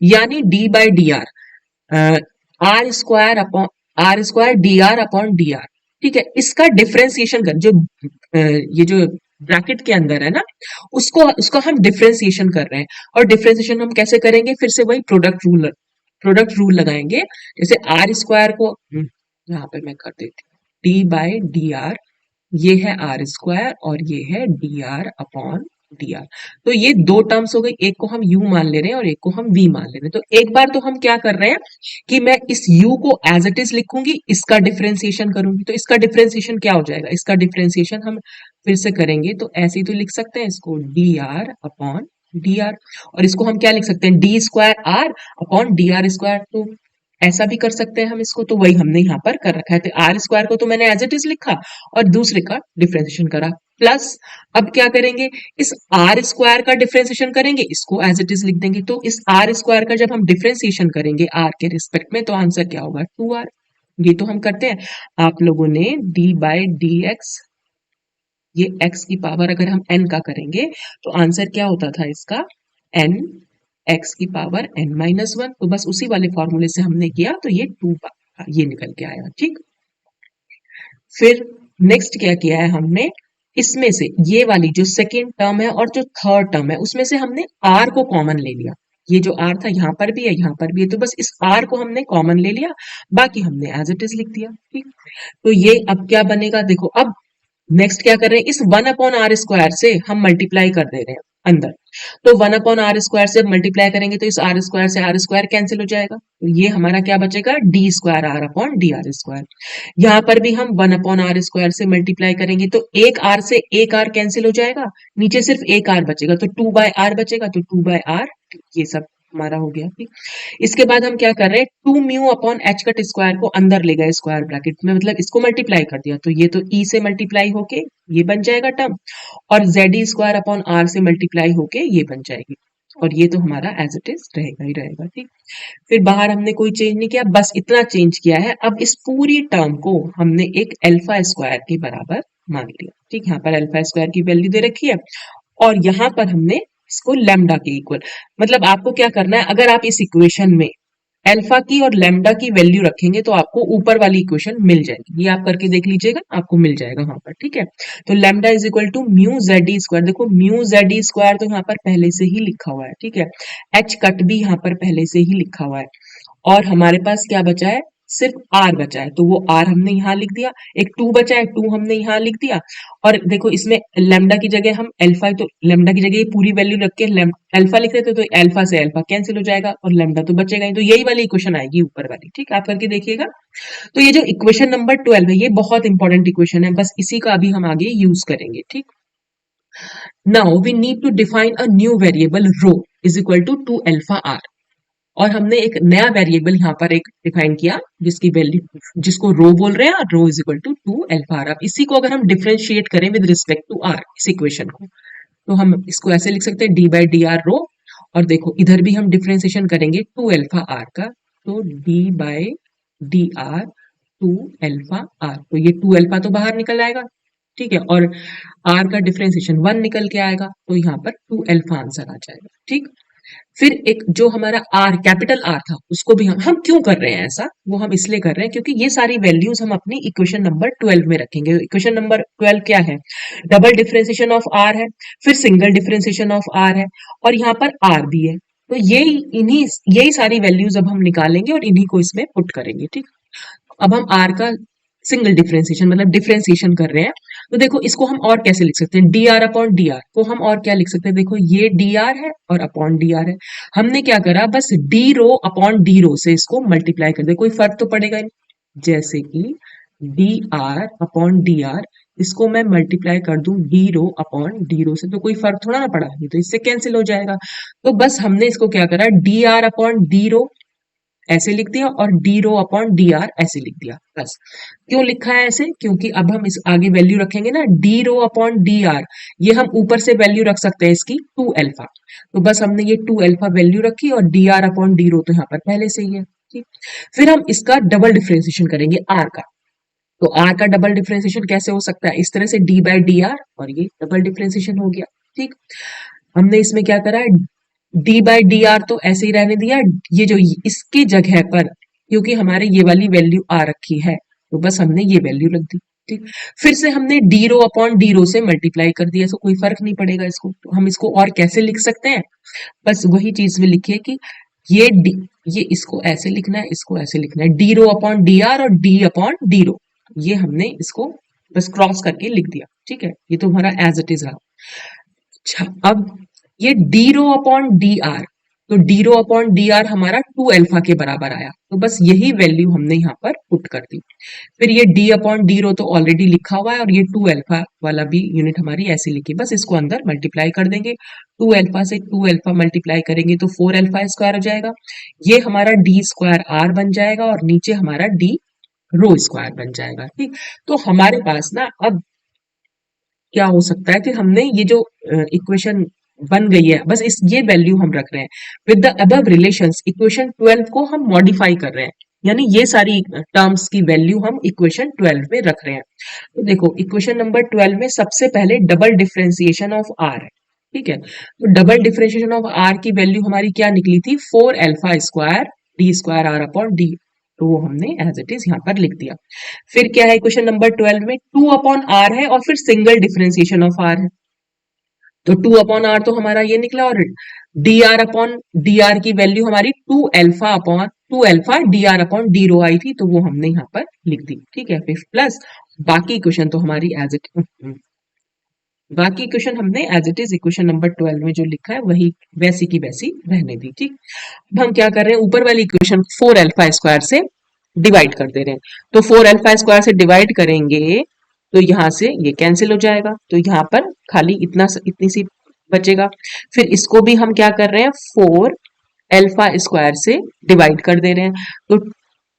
यानी d/dr, R square upon R square D are upon D R, ठीक है, इसका डिफ्रेंसिएशन कर, जो ये जो ब्रैकेट के अंदर है ना, उसका हम डिफ्रेंसिएशन कर रहे हैं। और डिफ्रेंसिएशन हम कैसे करेंगे, फिर से वही प्रोडक्ट रूल लगाएंगे। जैसे आर स्क्वायर को यहाँ पे मैं कर देती हूँ, d/dr, ये है आर स्क्वायर और ये है D R upon D r. तो ये दो टर्म्स हो गई, एक को हम u मान ले रहे हैं और एक को हम v मान ले रहे हैं। तो एक बार तो हम क्या कर रहे हैं कि मैं इस u को एज इट इज लिखूंगी, इसका डिफरेंशिएशन करूंगी। तो इसका डिफरेंशिएशन क्या हो जाएगा, इसका डिफरेंशिएशन हम फिर से करेंगे तो ऐसे ही तो लिख सकते हैं इसको, D are upon D R. और इसको हम क्या लिख सकते हैं, D square R upon D R square. तो ऐसा भी कर सकते हैं हम इसको, तो वही हमने यहाँ पर कर रखा है। तो आर स्क्वायर को तो मैंने एज इट इज लिखा और दूसरे का डिफरेंशिएशन करा, प्लस अब क्या करेंगे, इस आर स्क्वायर का डिफरेंशिएशन करेंगे, इसको एज इट इज लिख देंगे। तो इस आर स्क्वायर का जब हम डिफरेंशिएशन करेंगे आर के रिस्पेक्ट में, तो आंसर क्या होगा, 2r। ये तो हम करते हैं। आप लोगों ने d/dx, ये x की पावर अगर हम n का करेंगे तो आंसर क्या होता था इसका, n x की पावर n-1। तो बस उसी वाले फॉर्मूले से हमने किया, तो ये 2 ये निकल के आया, ठीक। फिर नेक्स्ट क्या किया है हमने, इसमें से ये वाली जो सेकेंड टर्म है और जो थर्ड टर्म है, उसमें से हमने r को कॉमन ले लिया। ये जो r था यहाँ पर भी है, यहाँ पर भी है, तो बस इस r को हमने कॉमन ले लिया, बाकी हमने एज इट इज लिख दिया, ठीक। तो ये अब क्या बनेगा, देखो अब नेक्स्ट क्या कर रहे हैं, इस 1/r² से हम मल्टीप्लाई कर दे रहे हैं अंदर। तो 1/r² से मल्टीप्लाई करेंगे तो इस आर स्क्वायर से आर स्क्वायर कैंसिल हो जाएगा, तो ये हमारा क्या बचेगा, d²r upon D R square. यहाँ पर भी हम 1/r² से मल्टीप्लाई करेंगे तो एक आर से एक आर कैंसिल हो जाएगा, नीचे सिर्फ एक आर बचेगा, तो 2/r बचेगा, तो 2/r, ये सब हमारा हो गया, ठीक। इसके बाद हम क्या कर रहे हैं, 2 mu upon H cut square को अंदर ले गए स्क्वायर ब्रैकेट में, मतलब इसको मल्टीप्लाई कर दिया, तो ये तो ई से मल्टीप्लाई होके ये बन जाएगा टर्म, और जेड स्क्वायर अपॉन आर से मल्टीप्लाई होके ये बन जाएगी, और ये तो हमारा एज इट इज रहेगा ही रहेगा, ठीक। फिर बाहर हमने कोई चेंज नहीं किया, बस इतना चेंज किया है, अब इस पूरी टर्म को हमने एक अल्फा स्क्वायर के बराबर मान लिया, ठीक। यहाँ पर अल्फा स्क्वायर की वैल्यू दे रखी है और यहाँ पर हमने इसको लैम्डा के इक्वल, मतलब आपको क्या करना है, अगर आप इस इक्वेशन में अल्फा की और लैम्डा की वैल्यू रखेंगे तो आपको ऊपर वाली इक्वेशन मिल जाएगी, ये आप करके देख लीजिएगा, आपको मिल जाएगा वहां पर, ठीक है। तो lambda is equal to mu Z square, देखो म्यू जेड स्क्वायर तो यहाँ पर पहले से ही लिखा हुआ है, ठीक है। एच कट भी यहाँ पर पहले से ही लिखा हुआ है, और हमारे पास क्या बचा है, सिर्फ आर बचा है, तो वो आर हमने यहाँ लिख दिया। एक 2 बचा है, 2 हमने यहाँ लिख दिया। और देखो इसमें लैम्डा की जगह हम अल्फा, तो लैम्डा की जगह ये पूरी वैल्यू रख के अल्फा लिख देते, तो अल्फा से अल्फा कैंसिल हो जाएगा और लैम्डा तो बचेगा ही, तो यही वाली इक्वेशन आएगी ऊपर वाली, ठीक, आप करके देखिएगा। तो ये जो इक्वेशन नंबर 12 है, ये बहुत इंपॉर्टेंट इक्वेशन है, बस इसी का अभी हम आगे यूज करेंगे, ठीक। Now we need to define a new variable rho is equal to 2 alpha R, और हमने एक नया वेरिएबल यहाँ पर एक डिफाइन किया जिसकी वैल्यू, जिसको रो बोल रहे हैं, और rho is equal to 2 alpha r. अब इसी को अगर हम डिफरेंशिएट करें विद रिस्पेक्ट टू आर, इस इक्वेशन को, तो हम इसको ऐसे लिख सकते हैं d/dr रो, और देखो इधर भी हम डिफरेंशिएशन करेंगे 2 अल्फा आर का, तो d/dr 2 अल्फा आर, तो ये 2 अल्फा तो बाहर निकल आएगा, ठीक है, और आर का डिफरेंशिएशन 1 निकल के आएगा, तो यहाँ पर 2 अल्फा आंसर आ जाएगा, ठीक। फिर एक जो हमारा आर, कैपिटल आर था, उसको भी हम क्यों कर रहे हैं ऐसा, वो हम इसलिए कर रहे हैं क्योंकि ये सारी वैल्यूज हम अपनी इक्वेशन नंबर 12 में रखेंगे। इक्वेशन नंबर 12 क्या है, डबल डिफरेंशिएशन ऑफ आर है, फिर सिंगल डिफरेंशिएशन ऑफ आर है, और यहाँ पर आर भी है। तो यही सारी वैल्यूज अब हम निकालेंगे और इन्हीं को इसमें पुट करेंगे, ठीक। अब हम आर का सिंगल डिफरेंशिएशन मतलब डिफरेंशिएशन कर रहे हैं। तो देखो इसको हम और कैसे लिख सकते हैं, D R upon D R को हम और क्या लिख सकते हैं, देखो ये डी आर है और अपॉन डी आर है। हमने क्या करा, बस डी रो अपॉन डी रो से इसको मल्टीप्लाई कर दे, कोई फर्क तो पड़ेगा नहीं। जैसे कि D R upon D R, इसको मैं मल्टीप्लाई कर दूं डी रो अपॉन डी रो से, तो कोई फर्क थोड़ा ना पड़ा, ये तो इससे कैंसिल हो जाएगा। तो बस हमने इसको क्या करा, डी आर अपॉन डी रो ऐसे लिख दिया और D rho upon D R ऐसे लिख दिया। बस क्यों लिखा है ऐसे, क्योंकि अब हम इस आगे वैल्यू रखेंगे ना, D rho upon D R, ये हम ऊपर से वैल्यू रख सकते हैं इसकी 2 अल्फा। तो बस हमने ये 2 अल्फा वैल्यू रखी और डी आर अपॉन डी रो तो यहाँ पर पहले से ही है। ठीक, फिर हम इसका डबल डिफरेंशिएशन करेंगे आर का। तो आर का डबल डिफरेंशिएशन कैसे हो सकता है, इस तरह से डी बाई डी आर और ये डबल डिफरेंशिएशन हो गया। ठीक, हमने इसमें क्या करा है, डी बाई डी आर तो ऐसे ही रहने दिया, ये जो इसकी जगह पर, क्योंकि हमारे ये वाली वैल्यू आ रखी है तो बस हमने ये वैल्यू रख दी। ठीक, फिर से हमने डी रो अपॉन डी रो से मल्टीप्लाई कर दिया, तो कोई फर्क नहीं पड़ेगा इसको। तो हम इसको और कैसे लिख सकते हैं, बस वही चीज में लिखिए कि ये डी, ये इसको ऐसे लिखना है, इसको ऐसे लिखना है, D rho upon D R और डी अपॉन डी रो, ये हमने इसको बस क्रॉस करके लिख दिया। ठीक है, ये तो हमारा एज इट इज रहा। अच्छा, अब ये d rho upon D r, तो d rho upon D r हमारा 2 अल्फा के बराबर आया, तो बस यही वैल्यू हमने यहाँ पर पुट कर दी। फिर ये डी अपॉन डी रो तो ऑलरेडी लिखा हुआ है और ये 2 अल्फा वाला भी यूनिट हमारी ऐसी लिखी, बस इसको अंदर मल्टीप्लाई कर देंगे। 2 अल्फा से 2 अल्फा मल्टीप्लाई करेंगे तो 4 अल्फा स्क्वायर हो जाएगा, ये हमारा डी स्क्वायर आर बन जाएगा और नीचे हमारा डी रो स्क्वायर बन जाएगा। ठीक, तो हमारे पास ना अब क्या हो सकता है कि हमने ये जो इक्वेशन बन गई है, बस इस ये वैल्यू हम रख रहे हैं with the above relations, equation 12 को हम मॉडिफाई कर रहे हैं, यानी ये सारी टर्म्स की वैल्यू हम इक्वेशन 12 में रख रहे हैं। तो देखो इक्वेशन नंबर 12 में सबसे पहले डबल डिफरेंशिएशन ऑफ आर है। ठीक है, तो डबल डिफरेंशिएशन ऑफ आर की वैल्यू हमारी क्या निकली थी, 4 alpha square D square R upon D, तो वो हमने एज इट इज यहाँ पर लिख दिया। फिर क्या है क्वेश्चन नंबर 12 में, 2 अपॉन आर है और फिर सिंगल डिफरेंशिएशन ऑफ आर है, तो 2 अपॉन आर तो हमारा ये निकला और d are upon D r की वैल्यू हमारी 2 alpha upon 2 alpha d are upon D rho आई थी, तो वो हमने यहाँ पर लिख दी। ठीक है, फिर प्लस बाकी क्वेश्चन तो हमारी एज इट, बाकी क्वेश्चन हमने as it is equation number 12 में जो लिखा है वही वैसी की वैसी रहने दी। ठीक, अब हम क्या कर रहे हैं, ऊपर वाली इक्वेशन 4 अल्फा स्क्वायर से डिवाइड कर दे रहे हैं, तो 4 अल्फा स्क्वायर से डिवाइड करेंगे तो यहाँ से ये कैंसिल हो जाएगा, तो यहाँ पर खाली इतनी सी बचेगा। फिर इसको भी हम क्या कर रहे हैं, 4 अल्फा स्क्वायर से डिवाइड कर दे रहे हैं, तो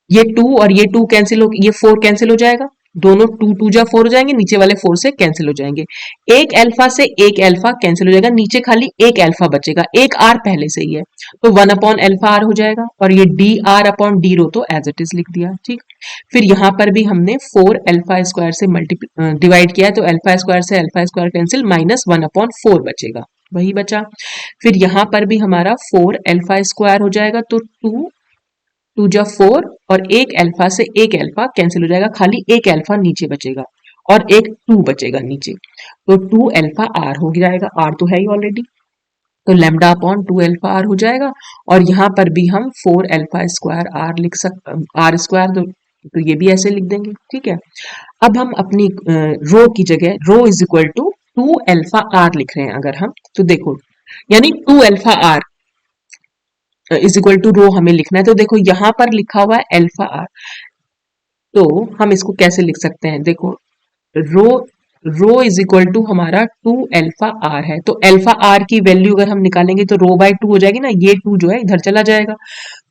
ये 2 और ये 2 कैंसिल हो, ये 4 कैंसिल हो जाएगा, दोनों 2 2 जा 4 हो जाएंगे, नीचे वाले 4 से कैंसिल हो जाएंगे, एक अल्फा से एक अल्फा कैंसिल हो जाएगा, नीचे खाली एक अल्फा बचेगा, एक आर पहले से ही है, तो 1 अपॉन अल्फा आर हो जाएगा और ये डी आर अपॉन डी रो तो एज इट इज लिख दिया। ठीक, फिर यहाँ पर भी हमने 4 अल्फा स्क्वायर से डिवाइड किया है, तो अल्फा स्क्वायर से alpha square cancel, minus 1 upon 4 बचेगा, वही बचा। फिर यहाँ पर भी हमारा 4 अल्फा स्क्वायर हो जाएगा, तो 2 2 जा 4 और एक अल्फा से एक अल्फा कैंसिल हो जाएगा, खाली एक अल्फा नीचे बचेगा और एक 2 बचेगा नीचे, तो 2 अल्फा आर हो जाएगा, आर तो है ही ऑलरेडी, तो लैम्डा अपॉन 2 अल्फा आर हो जाएगा। और यहाँ पर भी हम 4 अल्फा स्क्वायर आर लिख सकते, आर स्क्वायर, तो ये भी ऐसे लिख देंगे। ठीक है, अब हम अपनी रो की जगह rho is equal to 2 alpha r लिख रहे हैं अगर हम, तो देखो यानी 2 alpha r is equal to rho हमें लिखना है, तो देखो यहां पर लिखा हुआ है अल्फा आर, तो हम इसको कैसे लिख सकते हैं, देखो रो रो इज इक्वल टू हमारा 2 अल्फा आर है, तो अल्फा आर की वैल्यू अगर हम निकालेंगे तो रो बाय 2 हो जाएगी ना, ये 2 जो है इधर चला जाएगा,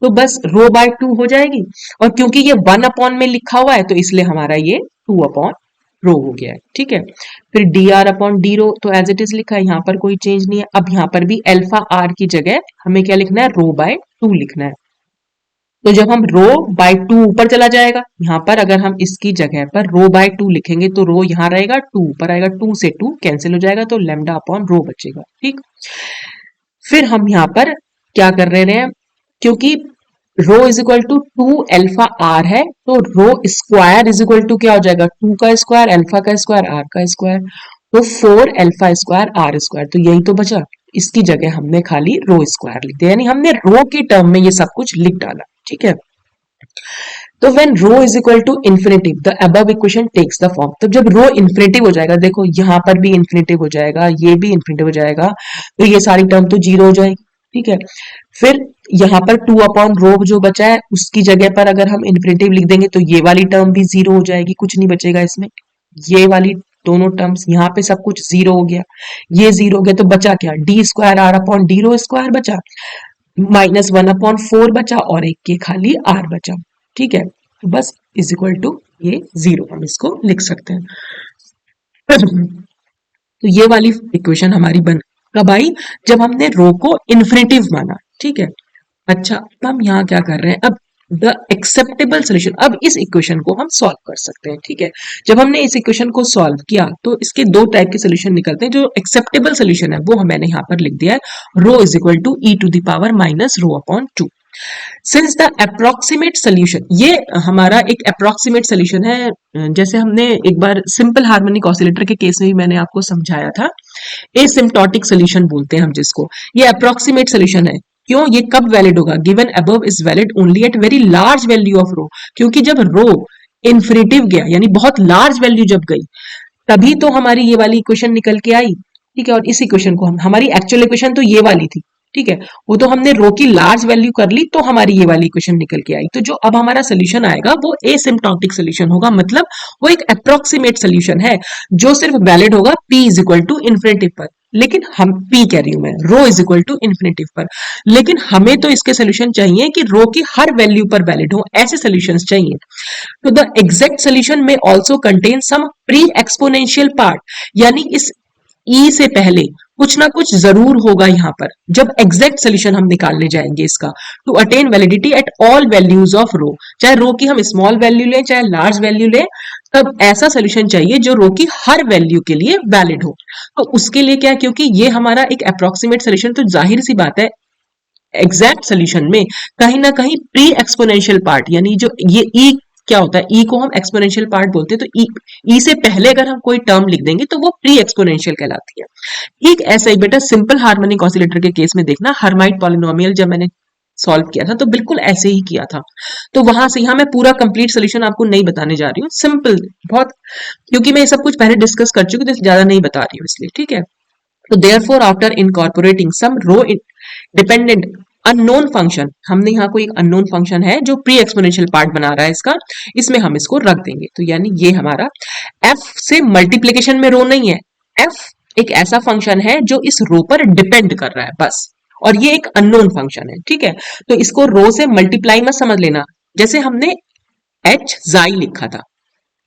तो बस रो बाय 2 हो जाएगी, और क्योंकि ये 1 अपॉन में लिखा हुआ है तो इसलिए हमारा ये 2 अपॉन रो हो गया है। ठीक है, फिर डी आर अपॉन डी रो तो एज इट इज लिखा है, यहाँ पर कोई चेंज नहीं है। अब यहाँ पर भी अल्फा आर की जगह हमें क्या लिखना है, रो बाय 2 लिखना है, तो जब हम रो बाय 2 ऊपर चला जाएगा, यहाँ पर अगर हम इसकी जगह पर रो बाय 2 लिखेंगे तो रो यहाँ रहेगा, 2 ऊपर आएगा, 2 से 2 कैंसिल हो जाएगा, तो लैम्डा अपॉन रो बचेगा। ठीक, फिर हम यहाँ पर क्या कर रहे हैं, क्योंकि rho is equal to 2 alpha r है, तो rho square is equal to क्या हो जाएगा, 2 का स्क्वायर अल्फा का स्क्वायर आर का स्क्वायर, तो 4 अल्फा स्क्वायर आर स्क्वायर, तो यही तो बचा, इसकी जगह हमने खाली रो स्क्वायर लिख दिया, यानी हमने रो की टर्म में ये सब कुछ लिख डाला। ठीक है, तो when rho is equal to infinitive the above equation takes the form. तो जब रो इन्फिनिटिव हो जाएगा, देखो यहां पर भी इन्फिनिटिव हो जाएगा, ये भी इन्फिनिटिव हो जाएगा, तो ये सारी टर्म तो जीरो हो जाएगी, ठीक है। फिर यहाँ पर टू अपॉन रो जो बचा है उसकी जगह पर अगर हम इन्फिनिटिव लिख देंगे तो ये वाली टर्म भी जीरो हो जाएगी, कुछ नहीं बचेगा इसमें। ये वाली दोनों टर्म्स यहाँ पे सब कुछ जीरो हो गया, ये जीरो हो गया, तो बचा क्या, D square R upon D rho square बचा, माइनस वन अपॉन फोर बचा और एक के खाली आर बचा, ठीक है। तो बस इज इक्वल टू ये जीरो हम इसको लिख सकते हैं। तो ये वाली इक्वेशन हमारी बन कब आई, जब हमने रो को इन्फिनिटिव माना, ठीक है। अच्छा, अब हम यहाँ क्या कर रहे हैं, अब द एक्सेप्टेबल सोल्यूशन, अब इस इक्वेशन को हम सॉल्व कर सकते हैं, ठीक है। जब हमने इस इक्वेशन को सॉल्व किया तो इसके दो टाइप के सोल्यूशन निकलते हैं। जो एक्सेप्टेबल सोल्यूशन है वो मैंने यहाँ पर लिख दिया है, rho is equal to e to the power minus rho upon two. Since the approximate solution, ये हमारा एक अप्रोक्सीमेट सोल्यूशन है, जैसे हमने एक बार सिंपल हार्मोनिक ऑसिलेटर के केस में भी मैंने आपको समझाया था, एसिम्प्टोटिक सोल्यूशन बोलते हैं हम जिसको। ये अप्रोक्सीमेट सोल्यूशन है। क्यों, ये कब वैलिड होगा, given above is valid only at very large value of rho, क्योंकि जब रो इन्फिनिटिव गया यानी बहुत लार्ज वैल्यू जब गई तभी तो हमारी ये वाली इक्वेशन निकल के आई, ठीक है। और इस इक्वेशन को हम, हमारी एक्चुअल इक्वेशन तो ये वाली थी, ठीक है, वो तो हमने रो की लार्ज वैल्यू कर ली तो हमारी ये वाली इक्वेशन निकल के आई। तो जो अब हमारा सोल्यूशन आएगा वो एसिम्प्टोटिक सोल्यूशन होगा, मतलब वो एक अप्रोक्सीमेट सोल्यूशन है जो सिर्फ वैलिड होगा p is equal to infinitive पर। लेकिन हम p कह रही हूं मैं, rho is equal to infinitive पर, लेकिन हमें तो इसके सोल्यूशन चाहिए कि रो की हर वैल्यू पर वैलिड हो, ऐसे सोल्यूशंस चाहिए। तो द एग्जैक्ट सोल्यूशन में also contain some pre exponential part, यानी इस ई से पहले कुछ ना कुछ जरूर होगा यहाँ पर जब एग्जैक्ट सोल्यूशन हम निकालने जाएंगे इसका, to attain validity at all values of rho. चाहे रो की हम स्मॉल वैल्यू लें चाहे लार्ज वैल्यू लें, तब ऐसा सोल्यूशन चाहिए जो रो की हर वैल्यू के लिए वैलिड हो। तो उसके लिए क्या, क्योंकि ये हमारा एक अप्रोक्सीमेट सोल्यूशन, तो जाहिर सी बात है एग्जैक्ट सोल्यूशन में कहीं ना कहीं प्री एक्सपोनेंशियल पार्ट, यानी जो ये ई क्या होता है, ई को हम एक्सपोनेंशियल पार्ट बोलते हैं, तो ई से पहले अगर हम कोई टर्म लिख देंगे तो वो प्री एक्सपोनेंशियल कहलाती है। ठीक ऐसा ही बेटा सिंपल हार्मोनिक ऑसिलेटर के केस में देखना, हर्माइट पॉलिनोमियल जब मैंने सॉल्व किया था तो बिल्कुल ऐसे ही किया था। तो वहां से यहाँ मैं पूरा कंप्लीट सोल्यूशन आपको नहीं बताने जा रही हूँ, सिंपल बहुत, क्योंकि मैं ये सब कुछ पहले डिस्कस कर चुकी हूँ तो ज्यादा नहीं बता रही हूँ इसलिए, ठीक है। तो देयरफॉर आफ्टर इनकॉर्पोरेटिंग सम रो डिपेंडेंट अननोन फंक्शन, हमने यहाँ कोई एक अननोन फंक्शन है जो प्री एक्सपोनेंशियल पार्ट बना रहा है इसका, इसमें हम इसको रख देंगे। तो यानी ये हमारा f से मल्टीप्लीकेशन में रो नहीं है, f एक ऐसा फंक्शन है जो इस रो पर डिपेंड कर रहा है बस, और ये एक अननोन फंक्शन है, ठीक है। तो इसको रो से मल्टीप्लाई मत समझ लेना, जैसे हमने h जाई लिखा था,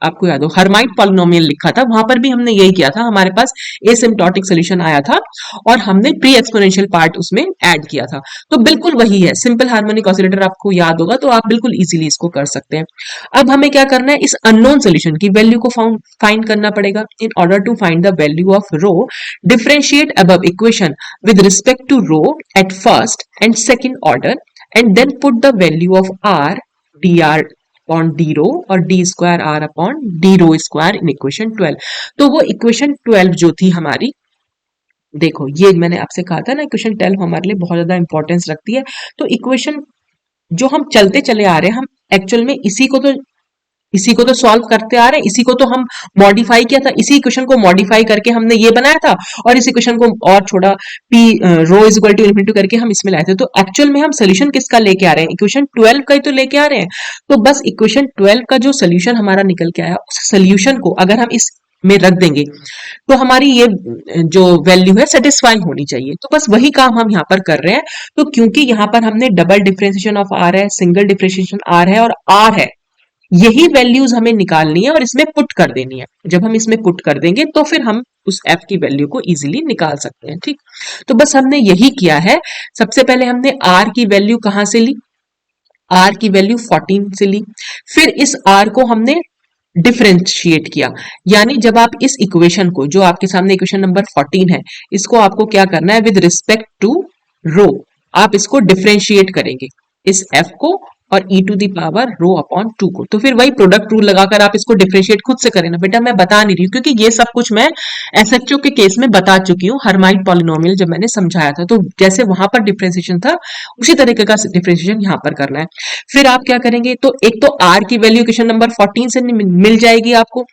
आपको याद हो हर्माइट पॉलिनोमियल लिखा था, वहां पर भी हमने यही किया था, हमारे पास एसिम्प्टोटिक सोल्यूशन आया था और हमने प्री एक्सपोनेंशियल पार्ट उसमें ऐड किया था। तो बिल्कुल वही है, सिंपल हार्मोनिक ऑसिलेटर आपको याद होगा तो आप बिल्कुल इजीली इसको कर सकते हैं। अब हमें क्या करना है, इस अननोन सोल्यूशन की वैल्यू को फाइंड करना पड़ेगा। In order to find the value of rho, differentiate above equation with respect to rho at first and second order and then put the value of R D are upon D rho और D square R upon D rho square in equation 12। तो वो equation 12 जो थी हमारी, देखो ये मैंने आपसे कहा था ना इक्वेशन 12 हमारे लिए बहुत ज्यादा इंपॉर्टेंस रखती है। तो इक्वेशन जो हम चलते चले आ रहे हैं, हम एक्चुअल में इसी को तो सॉल्व करते आ रहे हैं, इसी को तो हम मॉडिफाई किया था, इसी इक्वेशन को मॉडिफाई करके हमने ये बनाया था और इस इक्वेशन को और छोटा p rho is equal to infinity करके हम इसमें लाए थे। तो एक्चुअल में हम सोल्यूशन किसका लेके आ रहे हैं, इक्वेशन 12 का ही तो लेके आ रहे हैं। तो बस इक्वेशन 12 का जो सोल्यूशन हमारा निकल के आया, उस सोल्यूशन को अगर हम इस में रख देंगे तो हमारी ये जो वैल्यू है सेटिस्फाई होनी चाहिए। तो बस वही काम हम यहाँ पर कर रहे हैं। तो क्योंकि यहाँ पर हमने डबल डिफरेंशिएशन ऑफ आर है, सिंगल डिफरेंशिएशन आर है और आर है, यही वैल्यूज हमें निकालनी है और इसमें पुट कर देनी है। जब हम इसमें पुट कर देंगे तो फिर हम उस f की वैल्यू को इजीली निकाल सकते हैं, ठीक। तो बस हमने यही किया है। सबसे पहले हमने r की वैल्यू कहां से ली, r की वैल्यू 14 से ली, फिर इस r को हमने डिफरेंशिएट किया, यानी जब आप इस इक्वेशन को, जो आपके सामने इक्वेशन नंबर 14 है, इसको आपको क्या करना है, विद रिस्पेक्ट टू रो आप इसको डिफरेंशिएट करेंगे इस f को और e to the power rho upon 2 को। तो फिर वही प्रोडक्ट रूल लगाकर आप इसको डिफरेंशिएट खुद से करें ना बेटा, मैं बता नहीं रही हूँ क्योंकि ये सब कुछ मैं एसएचओ के केस में बता चुकी हूँ, हर्माइट पॉलिनोमियल जब मैंने समझाया था। तो जैसे वहां पर डिफरेंशिएशन था उसी तरीके का डिफरेंशिएशन यहाँ पर करना है। फिर आप क्या करेंगे, तो एक तो आर की वैल्यू क्वेश्चन नंबर 14 से मिल जाएगी आपको।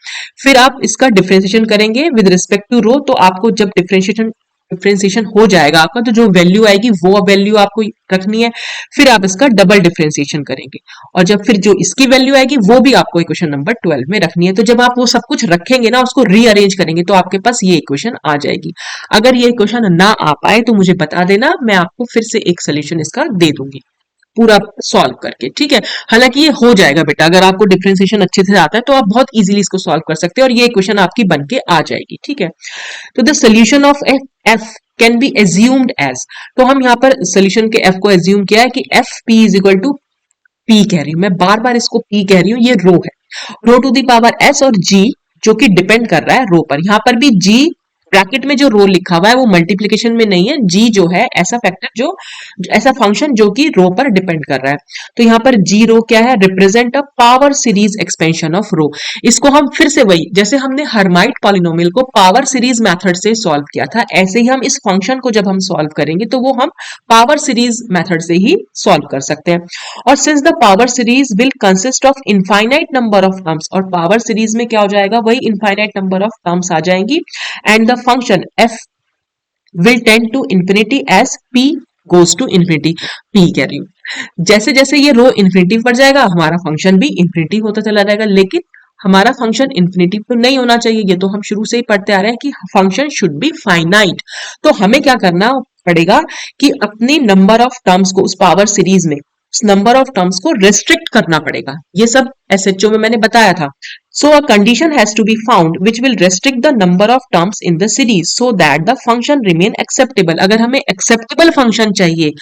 फिर आप इसका डिफरेंशिएशन करेंगे विद रिस्पेक्ट टू रो, तो आपको जब डिफरेंशिएशन हो जाएगा आपका, तो जो वैल्यू आएगी वो वैल्यू आपको रखनी है। फिर आप इसका डबल डिफरेंशिएशन करेंगे, और जब फिर जो इसकी वैल्यू आएगी वो भी आपको इक्वेशन नंबर 12 में रखनी है। तो जब आप वो सब कुछ रखेंगे ना, उसको रीअरेंज करेंगे, तो आपके पास ये इक्वेशन आ जाएगी। अगर ये इक्वेशन ना आ पाए तो मुझे बता देना, मैं आपको फिर से एक सोल्यूशन इसका दे दूंगी पूरा सॉल्व करके, ठीक है। हालांकि ये हो जाएगा बेटा, अगर आपको डिफरेंशिएशन अच्छे से आता है तो आप बहुत इजीली इसको सॉल्व कर सकते हैं और ये इक्वेशन आपकी बन के आ जाएगी, ठीक है। तो the solution of F can be assumed as, तो हम यहाँ पर सोल्यूशन के एफ को एज्यूम किया है कि F P is equal to P कह रही हूं मैं, बार बार इसको पी कह रही हूँ, ये रो है, rho to the power S और जी जो कि डिपेंड कर रहा है रो पर। यहां पर भी जी ब्रैकेट में जो रो लिखा हुआ है वो मल्टीप्लीकेशन में नहीं है, जी जो है ऐसा फैक्टर जो ऐसा फंक्शन जो कि रो पर डिपेंड कर रहा है। तो यहाँ पर जी रो क्या है, represent a power series expansion of rho. इसको हम फिर से वही, जैसे हमने हर्माइट पॉलिनोमियल को पावर सीरीज मेथड से सॉल्व किया था, ऐसे ही हम इस फंक्शन को जब हम सॉल्व करेंगे तो वो हम पावर सीरीज मेथड से ही सॉल्व कर सकते हैं। और since the power series will consist of infinite number of terms, और पावर सीरीज में क्या हो जाएगा, वही इनफाइनाइट नंबर ऑफ टर्म्स आ जाएंगी, and the function f will tend to infinity as p goes to infinity। p कह रही हूं, जैसे जैसे ये रो इन्फिनिटी पर जाएगा हमारा फंक्शन भी इन्फिनिटी होता चला जाएगा, लेकिन हमारा फंक्शन इन्फिनिटी तो नहीं होना चाहिए, ये तो हम शुरू से ही पढ़ते आ रहे हैं कि फंक्शन शुड बी फाइनाइट। तो हमें क्या करना पड़ेगा कि अपनी नंबर ऑफ टर्म्स को उस पावर सीरीज में, उस नंबर ऑफ टर्म्स को रिस्ट्रिक्ट करना पड़ेगा। ये सब एसएचओ में मैंने बताया था। So a condition has to be found which will restrict the number of terms in the series so that the function remain acceptable। अगर हमें acceptable function चाहिए,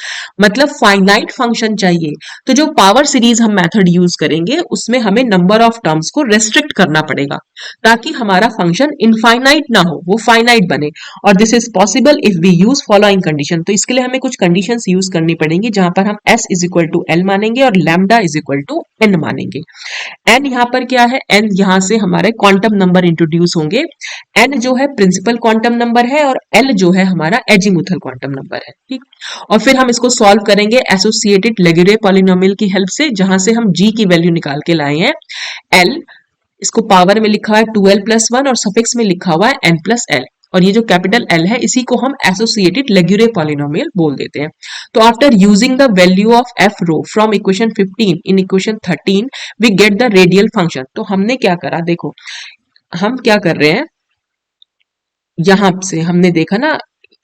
मतलब finite function चाहिए, तो जो power series हम method use करेंगे उसमें हमें number of terms को restrict करना पड़ेगा ताकि हमारा function infinite ना हो, वो finite बने। और this is possible if we use following condition। तो इसके लिए हमें कुछ conditions use करनी पड़ेंगी जहां पर हम s is equal to l मानेंगे और lambda is equal to n मानेंगे। n यहाँ पर क्या है, n यहाँ से हमारे क्वांटम नंबर इंट्रोड्यूस होंगे। n जो है प्रिंसिपल क्वांटम नंबर है और l जो है हमारा एजीमुथल क्वांटम नंबर है, ठीक। और फिर हम इसको सॉल्व करेंगे एसोसिएटेड लेग्यूरे पॉलिनोमियल की हेल्प से, जहां से हम g की वैल्यू निकाल के लाए हैं l, इसको पावर में लिखा है 2l+1 और सफिक्स में लिखा हुआ है n+l, और ये जो कैपिटल L है इसी को हम एसोसिएटेड लेग्यूरे पॉलिनोमियल बोल देते हैं। तो after using the value of f rho from equation 15 in equation 13 we get the radial function. तो हमने क्या करा, देखो हम क्या कर रहे हैं, यहां से हमने देखा ना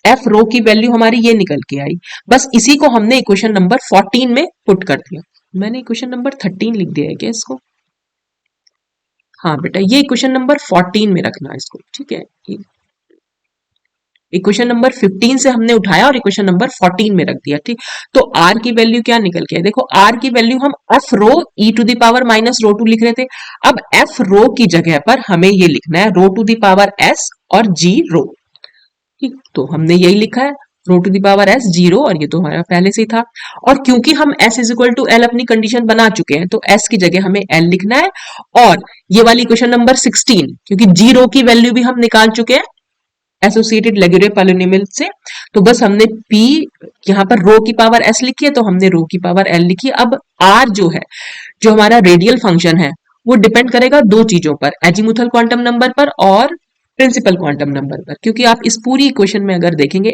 f रो की वैल्यू हमारी ये निकल के आई, बस इसी को हमने इक्वेशन नंबर 14 में पुट कर दिया। मैंने इक्वेशन नंबर 13 लिख दिया है क्या इसको, हाँ बेटा ये इक्वेशन नंबर 14 में रखना इसको, ठीक है। इक्वेशन नंबर 15 से हमने उठाया और इक्वेशन नंबर 14 में रख दिया, ठीक। तो r की वैल्यू क्या निकल के है, देखो r की वैल्यू हम f rho e to the power minus rho two लिख रहे थे, अब f रो की जगह पर हमें ये लिखना है rho to the power s और g रो, ठीक। तो हमने यही लिखा है rho to the power s zero, और ये तो हमारा पहले से ही था। और क्योंकि हम s is equal to l अपनी कंडीशन बना चुके हैं तो s की जगह हमें l लिखना है, और ये वाली इक्वेशन नंबर 16 क्योंकि g रो की वैल्यू भी हम निकाल चुके हैं एसोसिएटेड लेग्यूरे पॉलिनोमियल से, तो बस हमने p यहाँ पर रो की पावर s लिखी है तो हमने रो की पावर l लिखी है। अब r जो है, जो हमारा रेडियल फंक्शन है, वो डिपेंड करेगा दो चीजों पर, एजीमुथल क्वांटम नंबर पर और प्रिंसिपल क्वांटम नंबर पर, क्योंकि आप इस पूरी इक्वेशन में अगर देखेंगे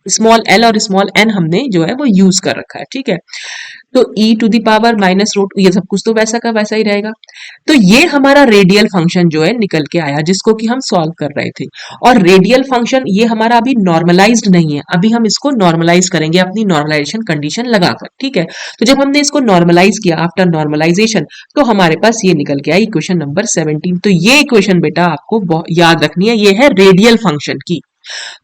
स्मॉल l और स्मॉल n हमने जो है वो यूज कर रखा है, ठीक है। तो e to the power minus rho two, ये सब कुछ तो वैसा का वैसा ही रहेगा। तो ये हमारा रेडियल फंक्शन जो है निकल के आया जिसको कि हम सॉल्व कर रहे थे। और रेडियल फंक्शन ये हमारा अभी नॉर्मलाइज्ड नहीं है, अभी हम इसको नॉर्मलाइज करेंगे अपनी नॉर्मलाइजेशन कंडीशन लगाकर, ठीक है। तो जब हमने इसको नॉर्मलाइज किया आफ्टर नॉर्मलाइजेशन तो हमारे पास ये निकल के आई इक्वेशन नंबर 17। तो ये इक्वेशन बेटा आपको याद रखनी है, ये है रेडियल फंक्शन की।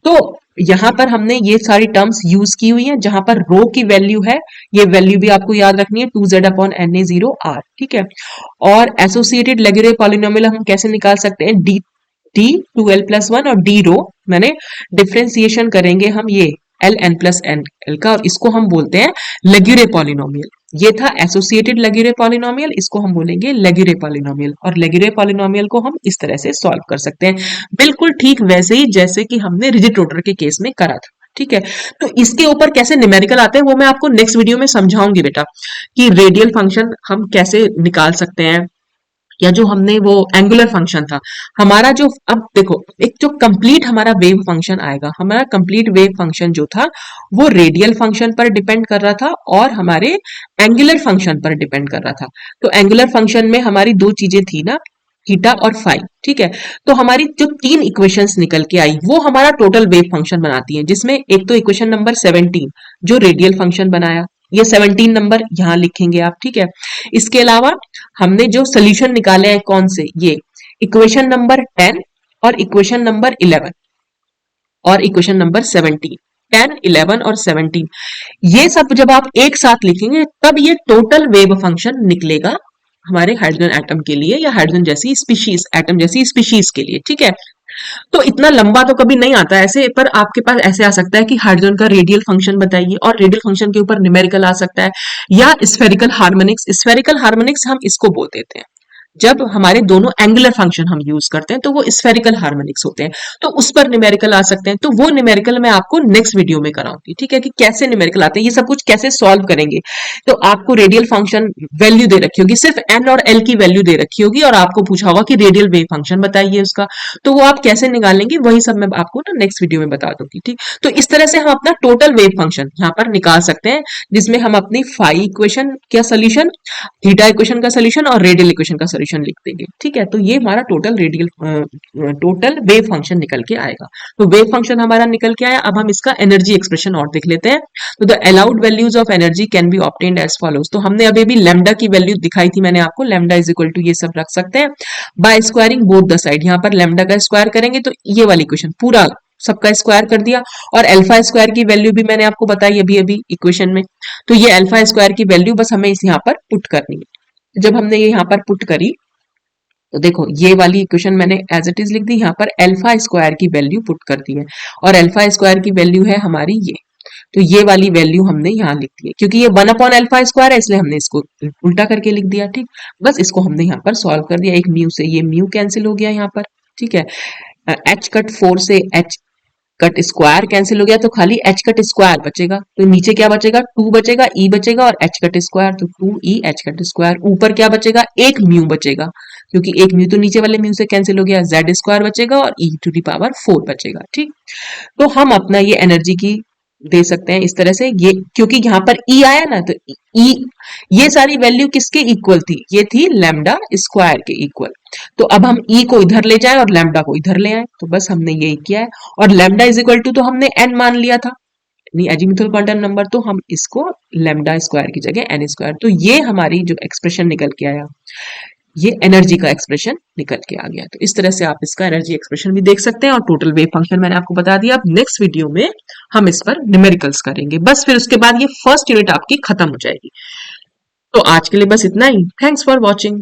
तो यहां पर हमने ये सारी टर्म्स यूज की हुई हैं, जहां पर रो की वैल्यू है, ये वैल्यू भी आपको याद रखनी है 2z/na0r, ठीक है। और एसोसिएटेड लेग्यूरे पॉलिनोमियल हम कैसे निकाल सकते हैं, डी 2l+1 और डी रो, मैंने डिफ्रेंसिएशन करेंगे हम ये ln+n l का, और इसको हम बोलते हैं लेग्यूरे पॉलिनोमियल। ये था एसोसिएटेड लेग्यूरे पॉलिनोमियल, इसको हम बोलेंगे लेग्यूरे पॉलिनोमियल, और लेग्यूरे पॉलिनोमियल को हम इस तरह से सॉल्व कर सकते हैं, बिल्कुल ठीक वैसे ही जैसे कि हमने रिजिड रोटर के केस में करा था। ठीक है, तो इसके ऊपर कैसे न्यूमेरिकल आते हैं वो मैं आपको नेक्स्ट वीडियो में समझाऊंगी बेटा, कि रेडियल फंक्शन हम कैसे निकाल सकते हैं, या जो हमने वो एंगुलर फंक्शन था हमारा, जो अब देखो एक जो कंप्लीट हमारा वेव फंक्शन आएगा, हमारा कंप्लीट वेव फंक्शन जो था वो रेडियल फंक्शन पर डिपेंड कर रहा था और हमारे एंगुलर फंक्शन पर डिपेंड कर रहा था। तो एंगुलर फंक्शन में हमारी दो चीजें थी ना, थीटा और फाई। ठीक है, तो हमारी जो तीन इक्वेशंस निकल के आई वो हमारा टोटल वेव फंक्शन बनाती है, जिसमें एक तो इक्वेशन नंबर 17 जो रेडियल फंक्शन बनाया, ये 17 नंबर यहां लिखेंगे आप। ठीक है, इसके अलावा हमने जो सोल्यूशन निकाले हैं कौन से, ये इक्वेशन नंबर 10 और इक्वेशन नंबर 11 और इक्वेशन नंबर 17, 10, 11 और 17, ये सब जब आप एक साथ लिखेंगे तब ये टोटल वेव फंक्शन निकलेगा हमारे हाइड्रोजन एटम के लिए, या हाइड्रोजन जैसी स्पीशीज, एटम जैसी स्पीशीज के लिए। ठीक है, तो इतना लंबा तो कभी नहीं आता ऐसे, पर आपके पास ऐसे आ सकता है कि हाइड्रोजन का रेडियल फंक्शन बताइए, और रेडियल फंक्शन के ऊपर न्यूमेरिकल आ सकता है, या स्फेरिकल हार्मोनिक्स। स्फेरिकल हार्मोनिक्स हम इसको बोल देते हैं जब हमारे दोनों एंगुलर फंक्शन हम यूज करते हैं तो वो स्फेरिकल हार्मोनिक्स होते हैं, तो उस पर न्यूमेरिकल आ सकते हैं। तो वो न्यूमेरिकल मैं आपको नेक्स्ट वीडियो में कराऊंगी। ठीक है, कि कैसे न्यूमेरिकल आते हैं, ये सब कुछ कैसे सॉल्व करेंगे। तो आपको रेडियल फंक्शन वैल्यू दे रखी होगी, सिर्फ एन और एल की वैल्यू दे रखी होगी, और आपको पूछा होगा कि रेडियल वेव फंक्शन बताइए उसका, तो वो आप कैसे निकालेंगे वही सब मैं आपको ना नेक्स्ट वीडियो में बता दूंगी। ठीक, तो इस तरह से हम अपना टोटल वेव फंक्शन यहाँ पर निकाल सकते हैं, जिसमें हम अपनी फाई इक्वेशन का सोल्यूशन, थीटा इक्वेशन का सोल्यूशन और रेडियल इक्वेशन का सोल्यूशन लिख देंगे। ठीक है, तो ये हमारा total radial total wave function निकल के आएगा। तो वेव फंक्शन हमारा निकल के आया, अब हम इसका एनर्जी एक्सप्रेशन और देख लेते हैं। तो the allowed values of energy can be obtained as follows. तो हमने अभी भी लैम्डा की वैल्यू दिखाई थी मैंने आपको, लैम्डा इज इक्वल टू ये सब रख सकते हैं by squaring both the side. यहाँ पर लैम्डा का स्क्वायर करेंगे तो ये वाली इक्वेशन पूरा सबका स्क्वायर कर दिया, और अल्फा स्क्वायर की वैल्यू भी मैंने आपको बताई अभी अभी इक्वेशन में। तो ये अल्फा स्क्वायर की वैल्यू बस हमें इस यहाँ पर पुट करनी है। जब हमने ये यहाँ पर पुट करी तो देखो ये वाली इक्वेशन मैंने एज इट इज लिख दी, यहाँ पर अल्फा स्क्वायर की वैल्यू पुट कर दी है, और अल्फा स्क्वायर की वैल्यू है हमारी ये, तो ये वाली वैल्यू हमने यहाँ लिख दी है, क्योंकि ये 1 अपॉन अल्फा स्क्वायर है इसलिए हमने इसको उल्टा करके लिख दिया। ठीक, बस इसको हमने यहाँ पर सॉल्व कर दिया, एक म्यू से ये म्यू कैंसिल हो गया यहाँ पर। ठीक है, एच कट 4 से एच कट स्क्वायर कैंसिल हो गया, तो खाली एच कट स्क्वायर बचेगा, तो नीचे क्या बचेगा, 2 बचेगा, ई बचेगा और एच कट स्क्वायर, तो 2 ई एच कट स्क्वायर। ऊपर क्या बचेगा, एक म्यू बचेगा, क्योंकि एक म्यू तो नीचे वाले म्यू से कैंसिल हो गया, जेड स्क्वायर बचेगा और ई टू दी पावर 4 बचेगा। ठीक, तो हम अपना ये एनर्जी की दे सकते हैं इस तरह से, ये क्योंकि यहाँ पर ई आया ना, तो ई, ये सारी वैल्यू किसके इक्वल थी, ये थी लैम्डा स्क्वायर के इक्वल। तो अब हम ई को इधर ले जाए और लैम्डा को इधर ले आए, तो बस हमने यही किया है, और लैम्डा इज इक्वल टू तो हमने एन मान लिया था, एजीमुथल क्वांटम नंबर, तो हम इसको लैम्डा स्क्वायर की जगह एन स्क्वायर, तो ये हमारी जो एक्सप्रेशन निकल के आया, ये एनर्जी का एक्सप्रेशन निकल के आ गया। तो इस तरह से आप इसका एनर्जी एक्सप्रेशन भी देख सकते हैं, और टोटल वेव फंक्शन मैंने आपको बता दिया। अब नेक्स्ट वीडियो में हम इस पर न्यूमेरिकल्स करेंगे, बस फिर उसके बाद ये फर्स्ट यूनिट आपकी खत्म हो जाएगी। तो आज के लिए बस इतना ही। Thanks for watching.